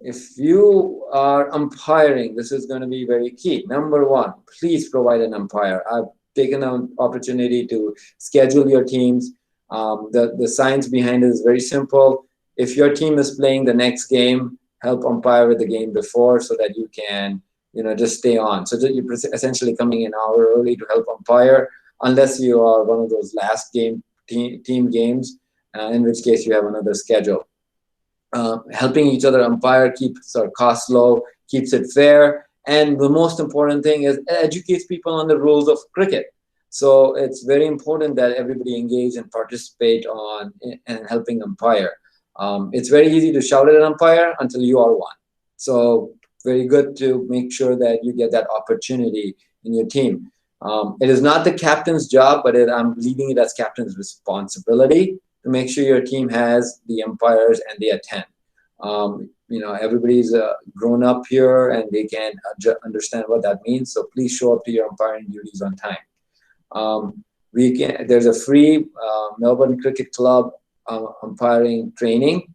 If you are umpiring, this is going to be very key. Number 1, please provide an umpire. I've taken an opportunity to schedule your teams. The science behind it is very simple. If your team is playing the next game, help umpire with the game before so that you can, just stay on. So that you're essentially coming an hour early to help umpire, unless you are one of those last game team games, in which case you have another schedule. Helping each other umpire keeps our costs low, keeps it fair, and the most important thing is it educates people on the rules of cricket. So it's very important that everybody engage and participate on and helping umpire. It's very easy to shout at an umpire until you are one. So very good to make sure that you get that opportunity in your team. It is not the captain's job, but I'm leaving it as captain's responsibility to make sure your team has the umpires and they attend. Everybody's grown up here and they can understand what that means. So please show up to your umpiring duties on time. There's a free Melbourne Cricket Club umpiring training.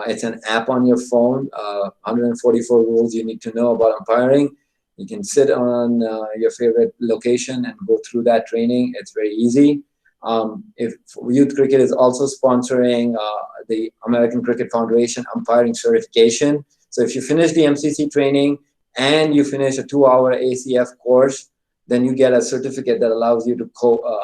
It's an app on your phone. 144 rules you need to know about umpiring. You can sit on your favorite location and go through that training. It's very easy. If Youth Cricket is also sponsoring the American Cricket Foundation umpiring certification. So if you finish the MCC training and you finish a 2-hour ACF course, then you get a certificate that allows you to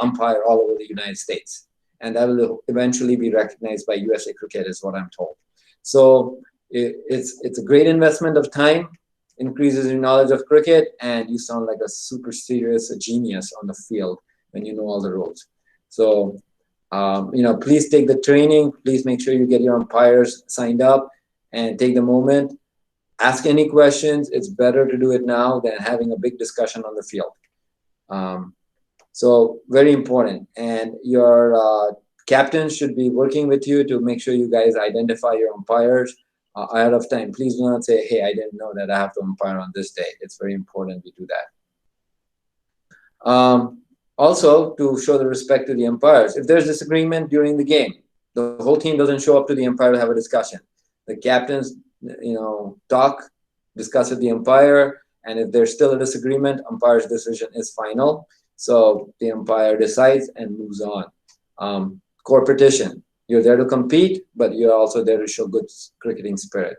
umpire all over the United States. And that will eventually be recognized by USA Cricket, is what I'm told. So it's a great investment of time, increases your knowledge of cricket, and you sound like a super serious genius on the field when you know all the rules. So, please take the training. Please make sure you get your umpires signed up and take the moment. Ask any questions. It's better to do it now than having a big discussion on the field. So very important. And your captain should be working with you to make sure you guys identify your umpires ahead of time. Please do not say, hey, I didn't know that I have to umpire on this day. It's very important we do that. Also, to show the respect to the umpires. If there's disagreement during the game, the whole team doesn't show up to the umpire to have a discussion. The captains, discuss with the umpire, and if there's still a disagreement, umpire's decision is final. So the umpire decides and moves on. Competition. You're there to compete, but you're also there to show good cricketing spirit.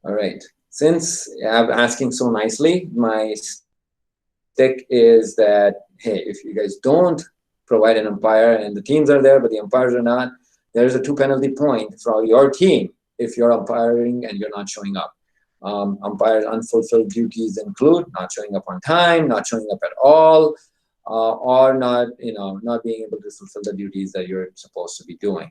All right. Since I'm asking so nicely, my stick is that, hey, if you guys don't provide an umpire and the teams are there, but the umpires are not, there's a 2 penalty point from your team if you're umpiring and you're not showing up. Umpires' unfulfilled duties include not showing up on time, not showing up at all, or not being able to fulfill the duties that you're supposed to be doing.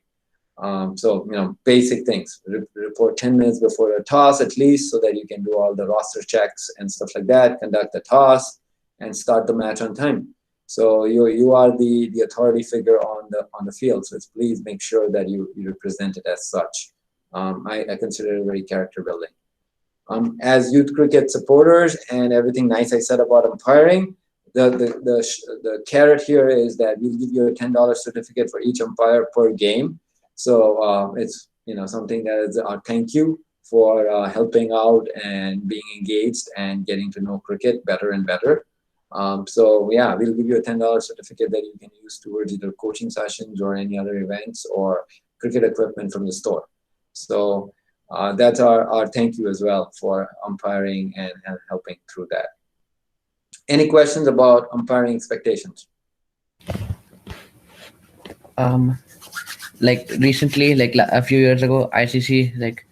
Basic things. Report 10 minutes before a toss at least, so that you can do all the roster checks and stuff like that, conduct the toss, and start the match on time. So you are the authority figure on the field. So please make sure that you represent it as such. I consider it very character building. As youth cricket supporters and everything nice I said about umpiring, the carrot here is that we'll give you a $10 certificate for each umpire per game. So it's something that is our thank you for helping out and being engaged and getting to know cricket better and better. So yeah, we'll give you a $10 certificate that you can use towards either coaching sessions or any other events or cricket equipment from the store. So that's our thank you as well for umpiring and helping through that. Any questions about umpiring expectations? Like recently, like a few years ago, ICC like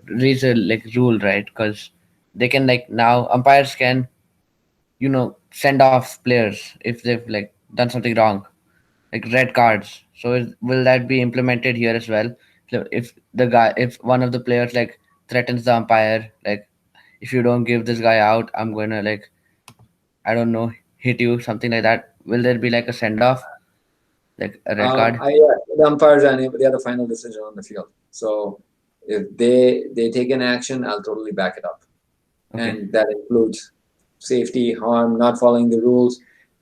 raised a like rule, right? Because they can like now umpires can send off players if they've like done something wrong, like red cards. So will that be implemented here as well? So if one of the players like threatens the umpire, like if you don't give this guy out, I'm gonna like I don't know hit you, something like that. Will there be like a send off, like a red card? The umpires are they have the final decision on the field. So if they take an action, I'll totally back it up, Okay. and that includes safety, harm, not following the rules,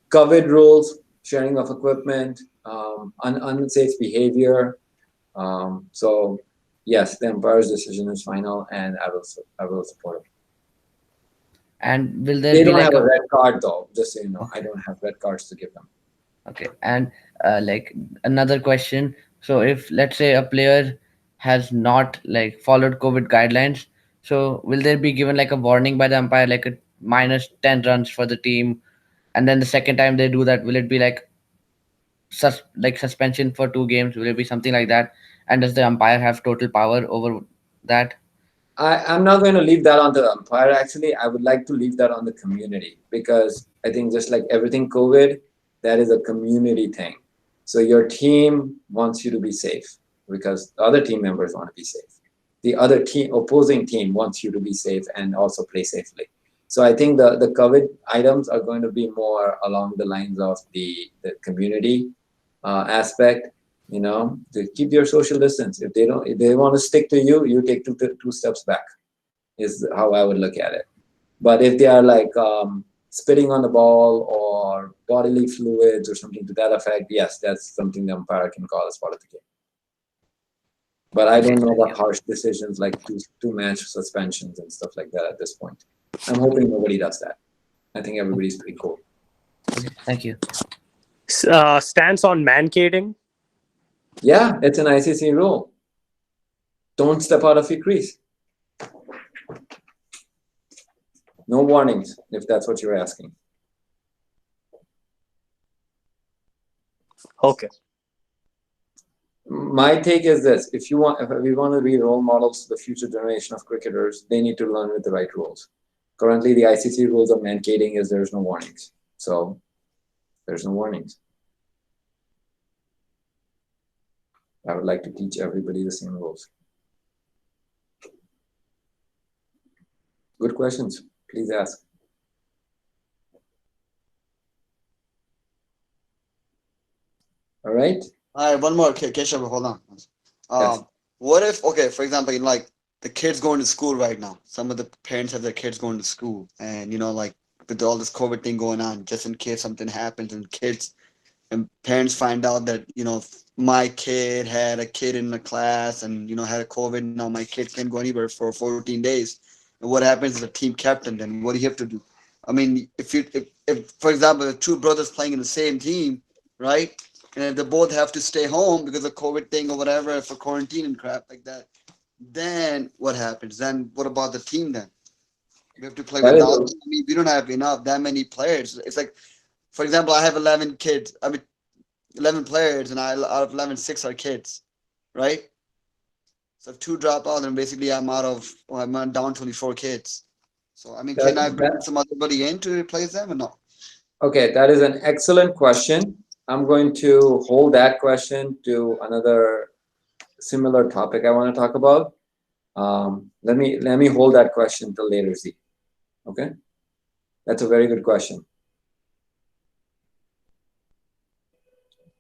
COVID rules, sharing of equipment, unsafe behavior. So yes, the umpire's decision is final, and I will support it. And will there They be don't like have a a red card though, just so you know. I okay. don't have red cards to give them. Okay, and like another question. So if let's say a player has not like followed COVID guidelines, so will there be given like a warning by the umpire, like a minus 10 runs for the team, and then the second time they do that, will it be like like suspension for 2 games? Will it be something like that? And does the umpire have total power over that? I'm not going to leave that on the umpire. Actually, I would like to leave that on the community because I think just like everything COVID, that is a community thing. So your team wants you to be safe because the other team members want to be safe. The other team, opposing team, wants you to be safe and also play safely. So I think the COVID items are going to be more along the lines of the community aspect. To keep your social distance. If they want to stick to you, you take two steps back. Is how I would look at it. But if they are like spitting on the ball or bodily fluids or something to that effect, yes, that's something the umpire can call as part of the game. But I don't know about harsh decisions like two match suspensions and stuff like that at this point. I'm hoping nobody does that. I think everybody's pretty cool. Okay, thank you. Stance on mancating. Yeah, it's an ICC rule. Don't step out of your crease. No warnings, if that's what you're asking. Okay. My take is this: if we want to be role models to the future generation of cricketers, they need to learn with the right rules. Currently, the ICC rules of mancating is there's no warnings. So there's no warnings. I would like to teach everybody the same rules. Good questions. Please ask. All right. All right, one more. Keshav, hold on. Yes. What if, okay, for example, like the kids going to school right now. Some of the parents have their kids going to school, and like with all this COVID thing going on, just in case something happens, and parents find out that my kid had a kid in the class and had a COVID. Now my kid can't go anywhere for 14 days. And what happens is the team captain? Then what do you have to do? I mean, if for example, the two brothers playing in the same team, right? And if they both have to stay home because of COVID thing or whatever for quarantine and crap like that, then what happens? Then what about the team then? We have to play without. I mean, we don't have that many players. It's like, for example, I have 11 kids. I mean, 11 players, and out of 11, 6 are kids, right? So if 2 drop out, then basically I'm down 24 kids. So I mean, can I bring some other buddy in to replace them or no? Okay, that is an excellent question. I'm going to hold that question to another similar topic I want to talk about. Let me hold that question till later, Z. Okay, that's a very good question.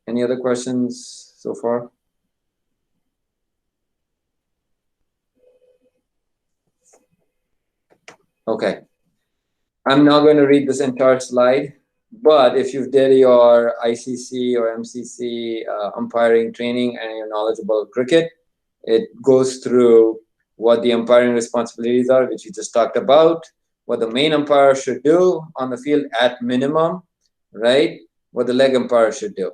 Any other questions so far? Okay, I'm not going to read this entire slide, but if you've did your ICC or MCC umpiring training and you're knowledgeable of cricket, it goes through what the umpiring responsibilities are, which we just talked about, what the main umpire should do on the field at minimum, right? What the leg umpire should do.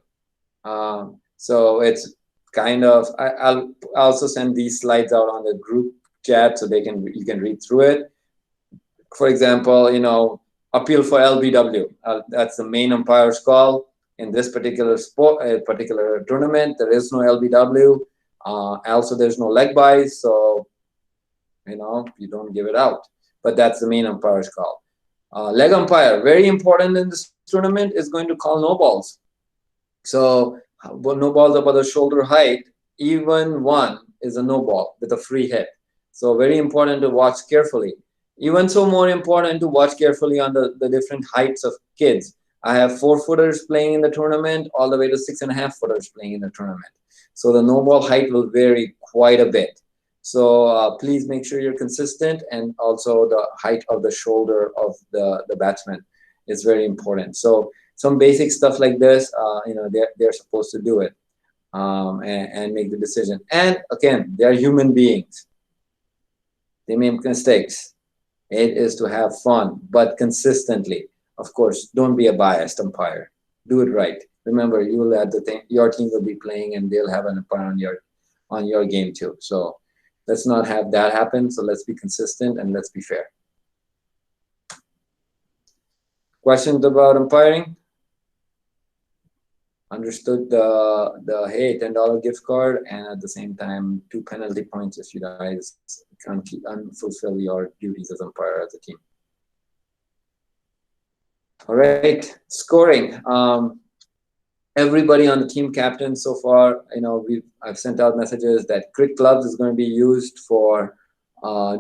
So it's kind of, I'll also send these slides out on the group chat so you can read through it. For example, appeal for LBW. That's the main umpire's call. In this particular particular tournament, there is no LBW. Also, there's no leg buys, so you don't give it out. But that's the main umpire's call. Leg umpire, very important in this tournament, is going to call no balls. So no balls above the shoulder height, even one is a no ball with a free hit. So very important to watch carefully. Even so more important to watch carefully on the different heights of kids. I have 4-footers playing in the tournament all the way to 6.5-footers playing in the tournament. So the no ball height will vary quite a bit. So please make sure you're consistent, and also the height of the shoulder of the batsman is very important. So some basic stuff like this, they're supposed to do it and make the decision. And again, they're human beings. They make mistakes. It is to have fun, but consistently. Of course, don't be a biased umpire. Do it right. Remember, you will have your team will be playing, and they'll have an umpire on your game too. So let's not have that happen. So let's be consistent and let's be fair. Questions about umpiring? Understood the hey, $10 gift card, and at the same time 2 penalty points if you guys can't fulfill your duties as umpire as a team. All right, scoring. Everybody on the team captain so far, I've sent out messages that Crick Clubs is going to be used for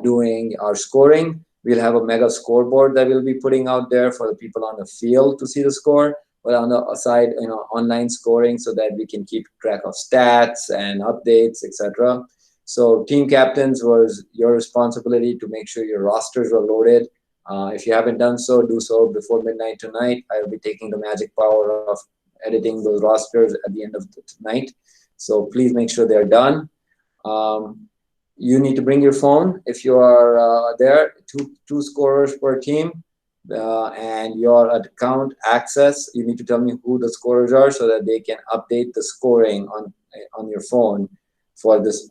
doing our scoring. We'll have a mega scoreboard that we'll be putting out there for the people on the field to see the score, but on the side, online scoring, so that we can keep track of stats and updates, etc. So team captains was your responsibility to make sure your rosters are loaded. If you haven't done so, do so before midnight tonight. I will be taking the magic power of editing those rosters at the end of the night. So please make sure they're done. You need to bring your phone if you are there. Two scorers per team, and your account access. You need to tell me who the scorers are so that they can update the scoring on your phone for this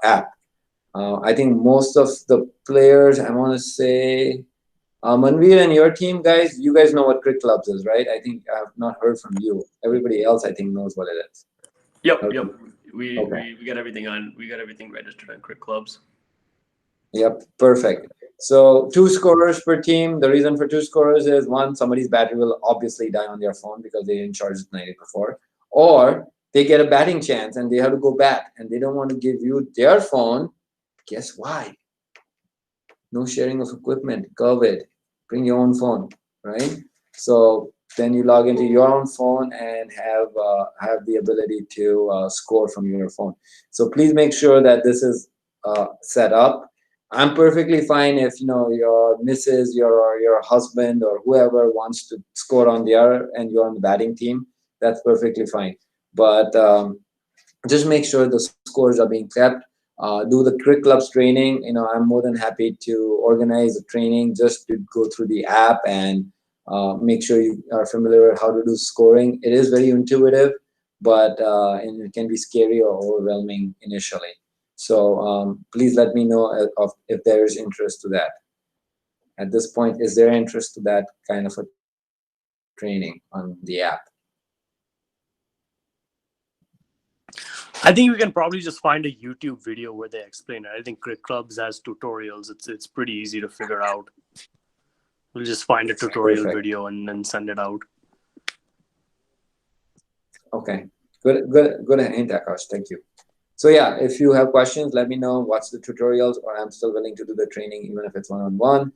app. I think most of the players, I want to say, Manveer and your team, guys, you guys know what Crick Clubs is, right? I think I've not heard from you. Everybody else, I think, knows what it is. Yep, Okay. yep. We got everything on. We got everything registered on Crick Clubs. Yep, perfect. So 2 scorers per team. The reason for 2 scorers is, one, somebody's battery will obviously die on their phone because they didn't charge it the night before, or they get a batting chance and they have to go bat and they don't want to give you their phone. Guess why? No sharing of equipment, COVID. Bring your own phone, right? So then you log into your own phone and have the ability to score from your phone. So please make sure that this is set up. I'm perfectly fine if your missus, your husband, or whoever wants to score on the other and you're on the batting team. That's perfectly fine. But just make sure the scores are being kept. Do the Crick Clubs training. I'm more than happy to organize a training just to go through the app and make sure you are familiar with how to do scoring. It is very intuitive, but and it can be scary or overwhelming initially. So please let me know if there is interest to that. At this point, is there interest to that kind of a training on the app? I think we can probably just find a YouTube video where they explain it. I think Crick Clubs has tutorials. It's pretty easy to figure out. We'll just find a tutorial video and then send it out. Okay, good hint, Akash. Thank you. So yeah, if you have questions, let me know. Watch the tutorials, or I'm still willing to do the training, even if it's one-on-one.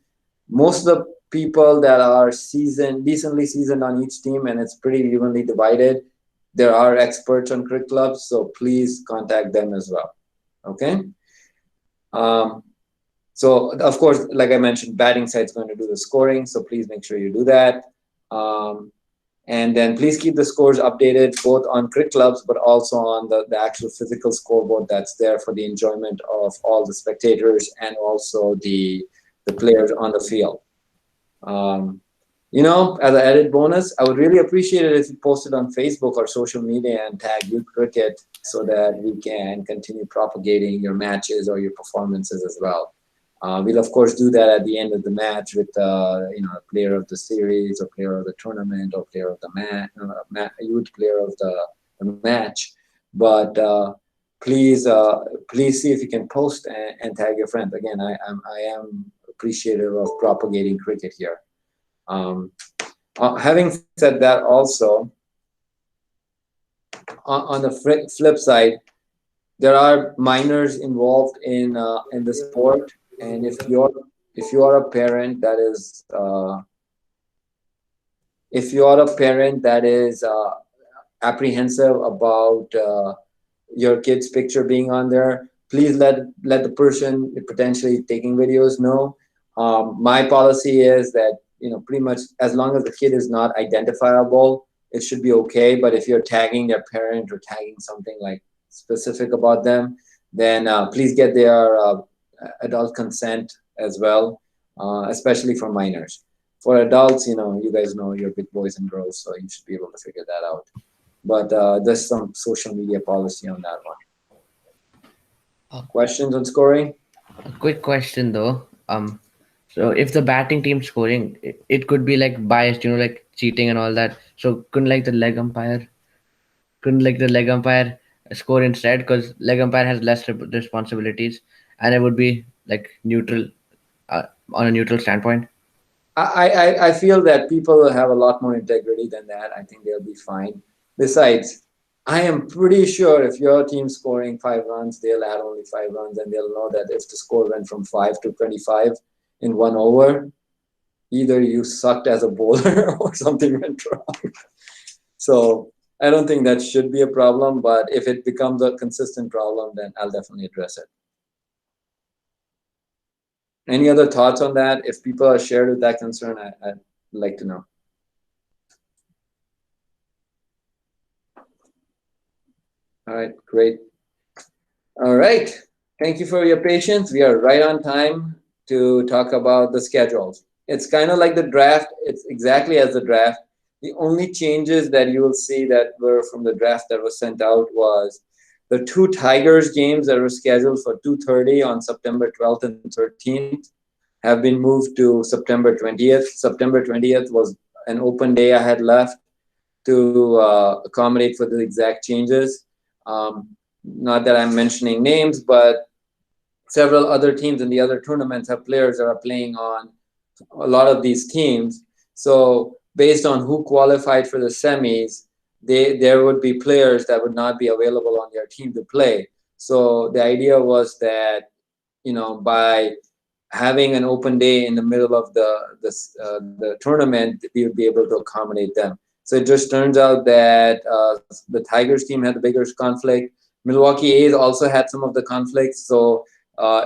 Most of the people that are decently seasoned on each team, and it's pretty evenly divided, there are experts on Crick Clubs, so please contact them as well. Okay. So of course, like I mentioned, batting side's going to do the scoring, so please make sure you do that. And then please keep the scores updated both on Crick Clubs, but also on the actual physical scoreboard that's there for the enjoyment of all the spectators and also the players on the field. You know, as an added bonus, I would really appreciate it if you posted on Facebook or social media and tag Youth Cricket so that we can continue propagating your matches or your performances as well. We'll of course do that at the end of the match with you know, player of the series or player of the tournament or player of the youth player of the match. But please please see if you can post and tag your friends. Again, I am appreciative of propagating cricket here. Having said that, also on the flip side, there are minors involved in the sport, and if you are a parent that is apprehensive about your kid's picture being on there, please let the person potentially taking videos know. My policy is that, you know, pretty much as long as the kid is not identifiable, it should be okay. But if you're tagging their parent or tagging something like specific about them, then please get their adult consent as well, especially for minors. For adults, you know, you guys know you're big boys and girls, so you should be able to figure that out. But there's some social media policy on that one. Questions on scoring? A quick question though. So if the batting team scoring, it could be like biased, you know, like cheating and all that. So couldn't like the leg umpire score instead, because leg umpire has less responsibilities, and it would be like neutral, on a neutral standpoint. I feel that people have a lot more integrity than that. I think they'll be fine. Besides, I am pretty sure if your team's scoring 5 runs, they'll add only 5 runs, and they'll know that if the score went from 5 to 25 in 1 over, either you sucked as a bowler or something went wrong. So I don't think that should be a problem, but if it becomes a consistent problem, then I'll definitely address it. Any other thoughts on that? If people are shared with that concern, I'd like to know. All right, great. All right, thank you for your patience. We are right on time to talk about the schedules. It's kind of like the draft. It's exactly as the draft. The only changes that you will see that were from the draft that was sent out was the 2 Tigers games that were scheduled for 2:30 on September 12th and 13th have been moved to September 20th. September 20th was an open day I had left to accommodate for the exact changes. Not that I'm mentioning names, but several other teams in the other tournaments have players that are playing on a lot of these teams. So based on who qualified for the semis, there would be players that would not be available on their team to play. So the idea was that, you know, by having an open day in the middle of the tournament, we would be able to accommodate them. So it just turns out that the Tigers team had the biggest conflict. Milwaukee A's also had some of the conflicts. So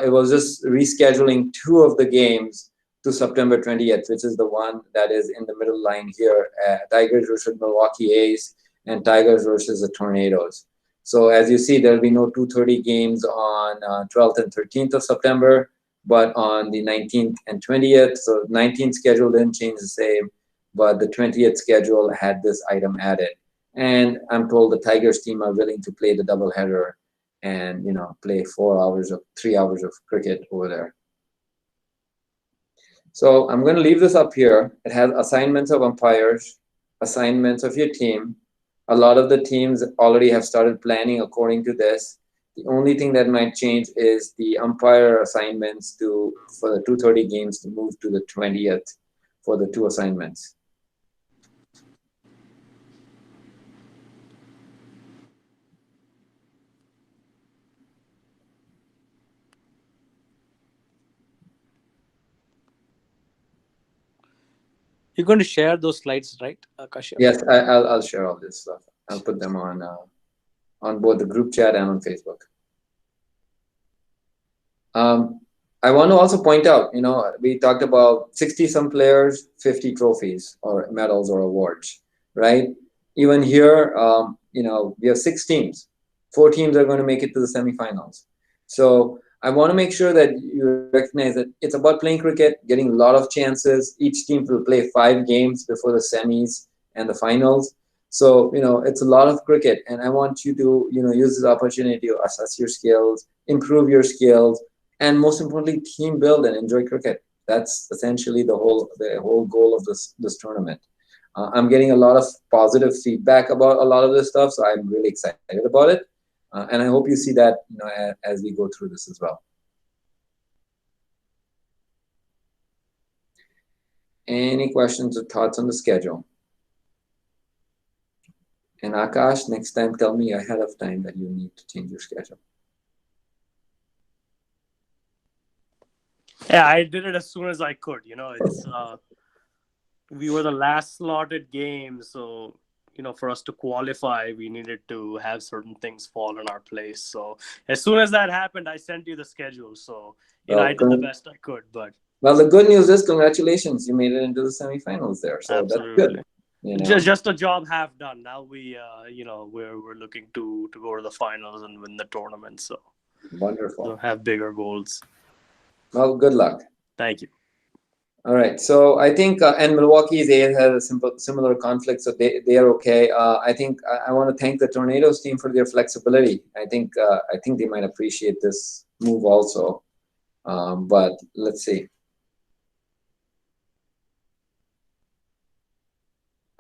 it was just rescheduling 2 of the games to September 20th, which is the one that is in the middle line here, Tigers versus Milwaukee A's and Tigers versus the Tornadoes. So as you see, there will be no 2:30 games on 12th and 13th of September, but on the 19th and 20th. So 19th schedule didn't change the same, but the 20th schedule had this item added. And I'm told the Tigers team are willing to play the doubleheader and, you know, play 3 hours of cricket over there. So I'm going to leave this up here. It has assignments of umpires, assignments of your team. A lot of the teams already have started planning according to this. The only thing that might change is the umpire assignments for the 2:30 games to move to the 20th for the 2 assignments. You're going to share those slides, right, Kashyap? Yes, I'll share all this stuff. I'll put them on both the group chat and on Facebook. I want to also point out, you know, we talked about 60 some players, 50 trophies or medals or awards, right? Even here, we have 6 teams. 4 teams are going to make it to the semifinals. So I want to make sure that you recognize that it's about playing cricket, getting a lot of chances. Each team will play 5 games before the semis and the finals. So, it's a lot of cricket, and I want you to, use this opportunity to assess your skills, improve your skills, and most importantly, team build and enjoy cricket. That's essentially the whole goal of this tournament. I'm getting a lot of positive feedback about a lot of this stuff, so I'm really excited about it. And I hope you see that, as we go through this as well. Any questions or thoughts on the schedule? And Akash, next time tell me ahead of time that you need to change your schedule. Yeah, I did it as soon as I could. It's we were the last slotted game, so for us to qualify, we needed to have certain things fall in our place. So as soon as that happened, I sent you the schedule. So I did the best I could. But well, the good news is congratulations, you made it into the semifinals there. So absolutely. That's good. Just a job half done. Now we're looking to go to the finals and win the tournament. So wonderful. So have bigger goals. Well, good luck. Thank you. All right, so I think, and Milwaukee's A has a similar conflict, so they are okay. I think I want to thank the Tornadoes team for their flexibility. I think they might appreciate this move also, but let's see.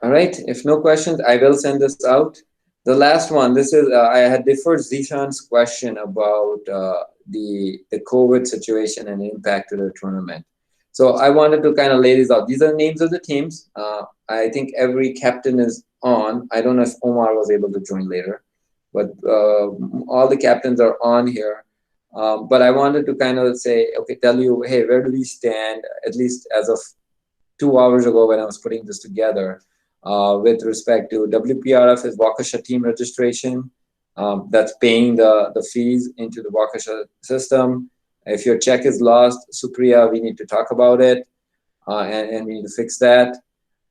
All right, if no questions, I will send this out. The last one, this is, I had deferred Zishan's question about the COVID situation and impact to the tournament. So I wanted to kind of lay these out. These are the names of the teams. I think every captain is on. I don't know if Omar was able to join later, but all the captains are on here. But I wanted to kind of say, okay, tell you, hey, where do we stand, at least as of 2 hours ago when I was putting this together, with respect to WPRF is Waukesha team registration. That's paying the fees into the Waukesha system. If your check is lost, Supriya, we need to talk about it, and we need to fix that.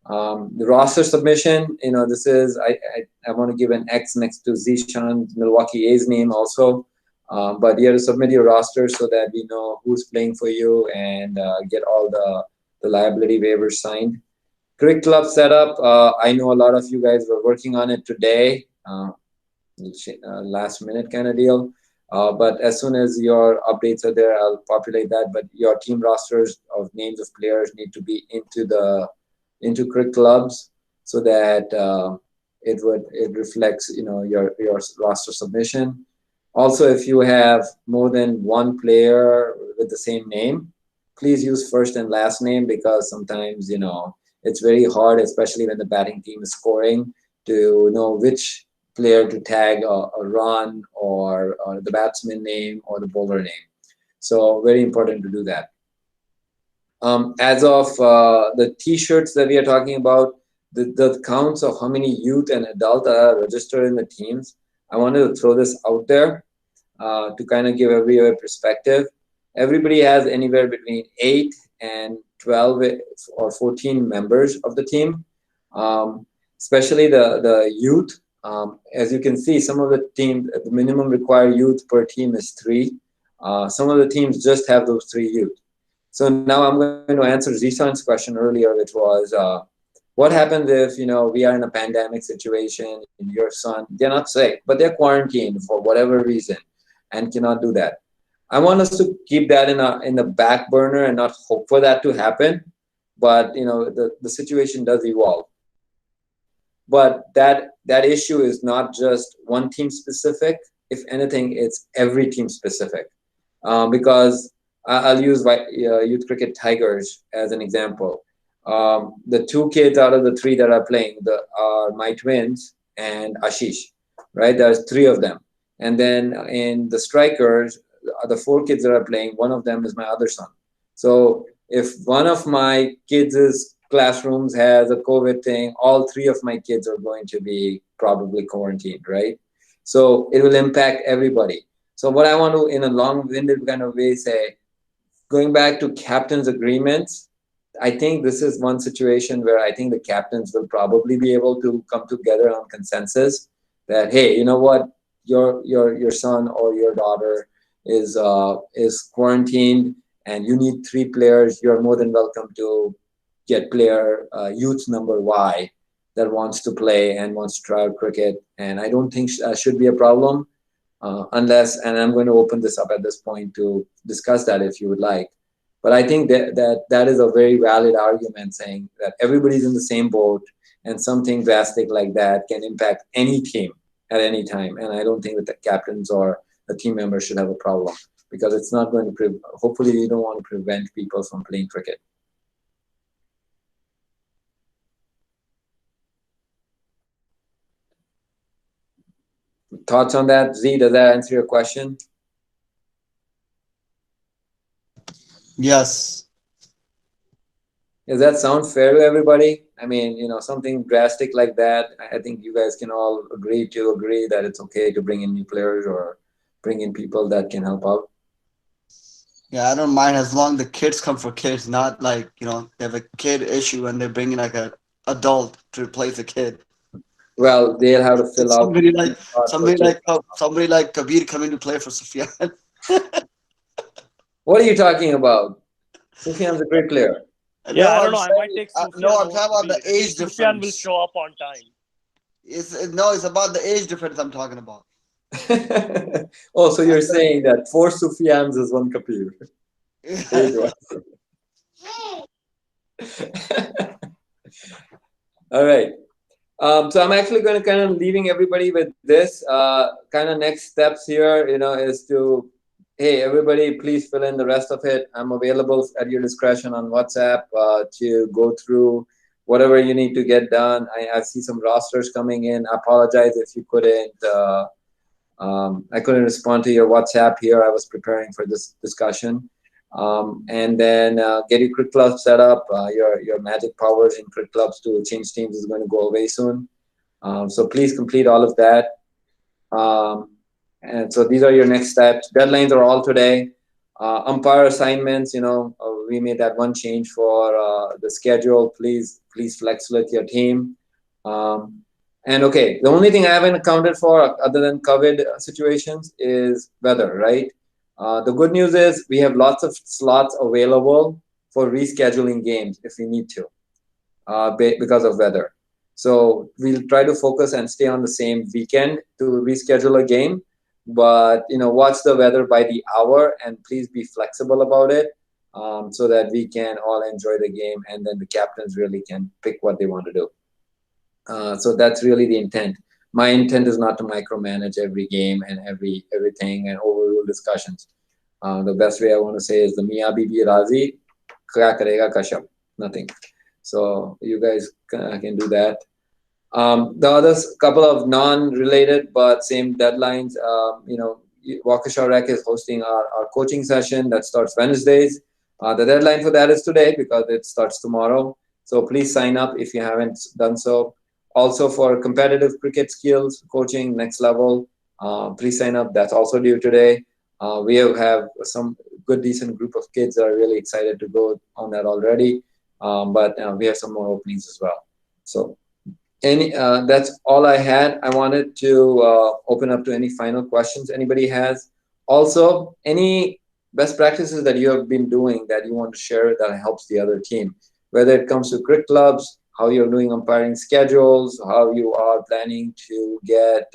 The roster submission, this is, I want to give an X next to Zishan, Milwaukee A's name also. But you have to submit your roster so that we know who's playing for you and get all the liability waivers signed. Cricket club setup, I know a lot of you guys were working on it today, last minute kind of deal. But as soon as your updates are there, I'll populate that. But your team rosters of names of players need to be into cricket clubs so that it reflects your roster submission. Also, if you have more than one player with the same name, please use first and last name, because sometimes it's very hard, especially when the batting team is scoring, to know which player to tag a run or the batsman name or the bowler name. So very important to do that. As of the T-shirts that we are talking about, the counts of how many youth and adult are registered in the teams, I wanted to throw this out there to kind of give everybody a perspective. Everybody has anywhere between 8 and 12 or 14 members of the team, especially the youth. As you can see, some of the teams, the minimum required youth per team is 3. Some of the teams just have those 3 youth. So now I'm going to answer Zishan's question earlier, which was, what happens if we are in a pandemic situation and your son, they're not sick, but they're quarantined for whatever reason and cannot do that. I want us to keep that in the back burner and not hope for that to happen. But the situation does evolve. But that issue is not just one team specific. If anything, it's every team specific. Because I'll use Youth Cricket Tigers as an example. The 2 kids out of the 3 that are playing are my twins and Ashish, right? There's 3 of them. And then in the strikers, the 4 kids that are playing, one of them is my other son. So if one of my kids' classrooms has a COVID thing, all 3 of my kids are going to be probably quarantined, right? So it will impact everybody. So what I want to, in a long-winded kind of way, say, going back to captain's agreements, I think this is one situation where I think the captains will probably be able to come together on consensus that, hey, you know what, your son or your daughter is quarantined and you need 3 players. You're more than welcome to get player youth number Y that wants to play and wants to try out cricket. And I don't think that should be a problem unless, and I'm going to open this up at this point to discuss that if you would like. But I think that is a very valid argument, saying that everybody's in the same boat and something drastic like that can impact any team at any time. And I don't think that the captains or the team members should have a problem, because it's not going to, hopefully you don't want to prevent people from playing cricket. Thoughts on that? Z, does that answer your question? Yes. Does that sound fair to everybody? I mean, you know, something drastic like that, I think you guys can all agree that it's okay to bring in new players or bring in people that can help out. Yeah, I don't mind as long the kids come for kids, not like, you know, they have a kid issue and they're bringing like an adult to replace a kid. Well, they'll have to fill out. Somebody like Kabir coming to play for Sufyan. What are you talking about? Sufyan's a great player. Yeah, I don't know. I might take Sufyan. No, I'm talking about the age difference. Sufyan will show up on time. It's about the age difference I'm talking about. Oh, so you're saying that 4 Sufyans is 1 Kapir. There you go. All right. So I'm actually going to kind of leaving everybody with this kind of next steps here, you know, is to, hey, everybody, please fill in the rest of it. I'm available at your discretion on WhatsApp to go through whatever you need to get done. I see some rosters coming in. I apologize if you couldn't. I couldn't respond to your WhatsApp here. I was preparing for this discussion. And then get your Cricket Club set up. Your magic powers in Cricket Clubs to change teams is going to go away soon. So please complete all of that. And so these are your next steps. Deadlines are all today. Umpire assignments, you know, we made that one change for the schedule. Please flex with your team. And okay, the only thing I haven't accounted for other than COVID situations is weather, right? The good news is we have lots of slots available for rescheduling games if we need to because of weather. So we'll try to focus and stay on the same weekend to reschedule a game. But, you know, watch the weather by the hour and please be flexible about it so that we can all enjoy the game and then the captains really can pick what they want to do. So that's really the intent. My intent is not to micromanage every game and everything and overrule discussions. The best way I want to say is the Mia Bibi Razi, kya karega Kashyap, nothing. So you guys can do that. The other couple of non-related but same deadlines, you know, Waukesha Rec is hosting our coaching session that starts Wednesdays. The deadline for that is today because it starts tomorrow. So please sign up if you haven't done so. Also for competitive cricket skills coaching next level, please sign up. That's also due today. We have some good, decent group of kids that are really excited to go on that already. But we have some more openings as well. So that's all I had. I wanted to open up to any final questions anybody has. Also, any best practices that you have been doing that you want to share that helps the other team, whether it comes to cricket clubs, how you're doing umpiring schedules, how you are planning to get,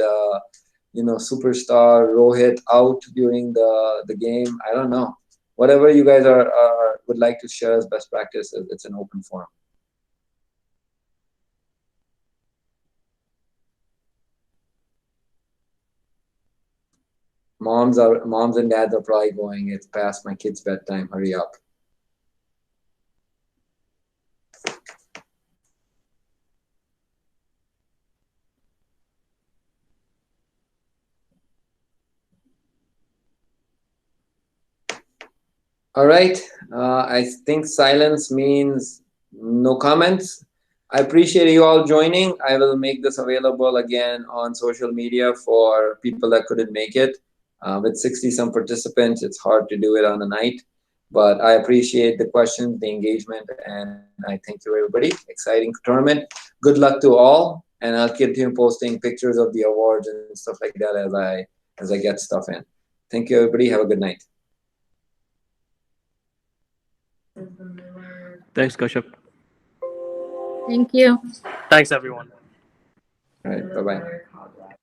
you know, superstar Rohit out during the game. I don't know. Whatever you guys would like to share as best practices, it's an open forum. Moms and dads are probably going, it's past my kid's bedtime, hurry up. All right, I think silence means no comments. I appreciate you all joining. I will make this available again on social media for people that couldn't make it. With 60 some participants, it's hard to do it on a night. But I appreciate the questions, the engagement, and I thank you, everybody. Exciting tournament. Good luck to all, and I'll continue posting pictures of the awards and stuff like that as I get stuff in. Thank you, everybody. Have a good night. Thanks, Kashyap. Thank you. Thanks, everyone. All right. Bye bye.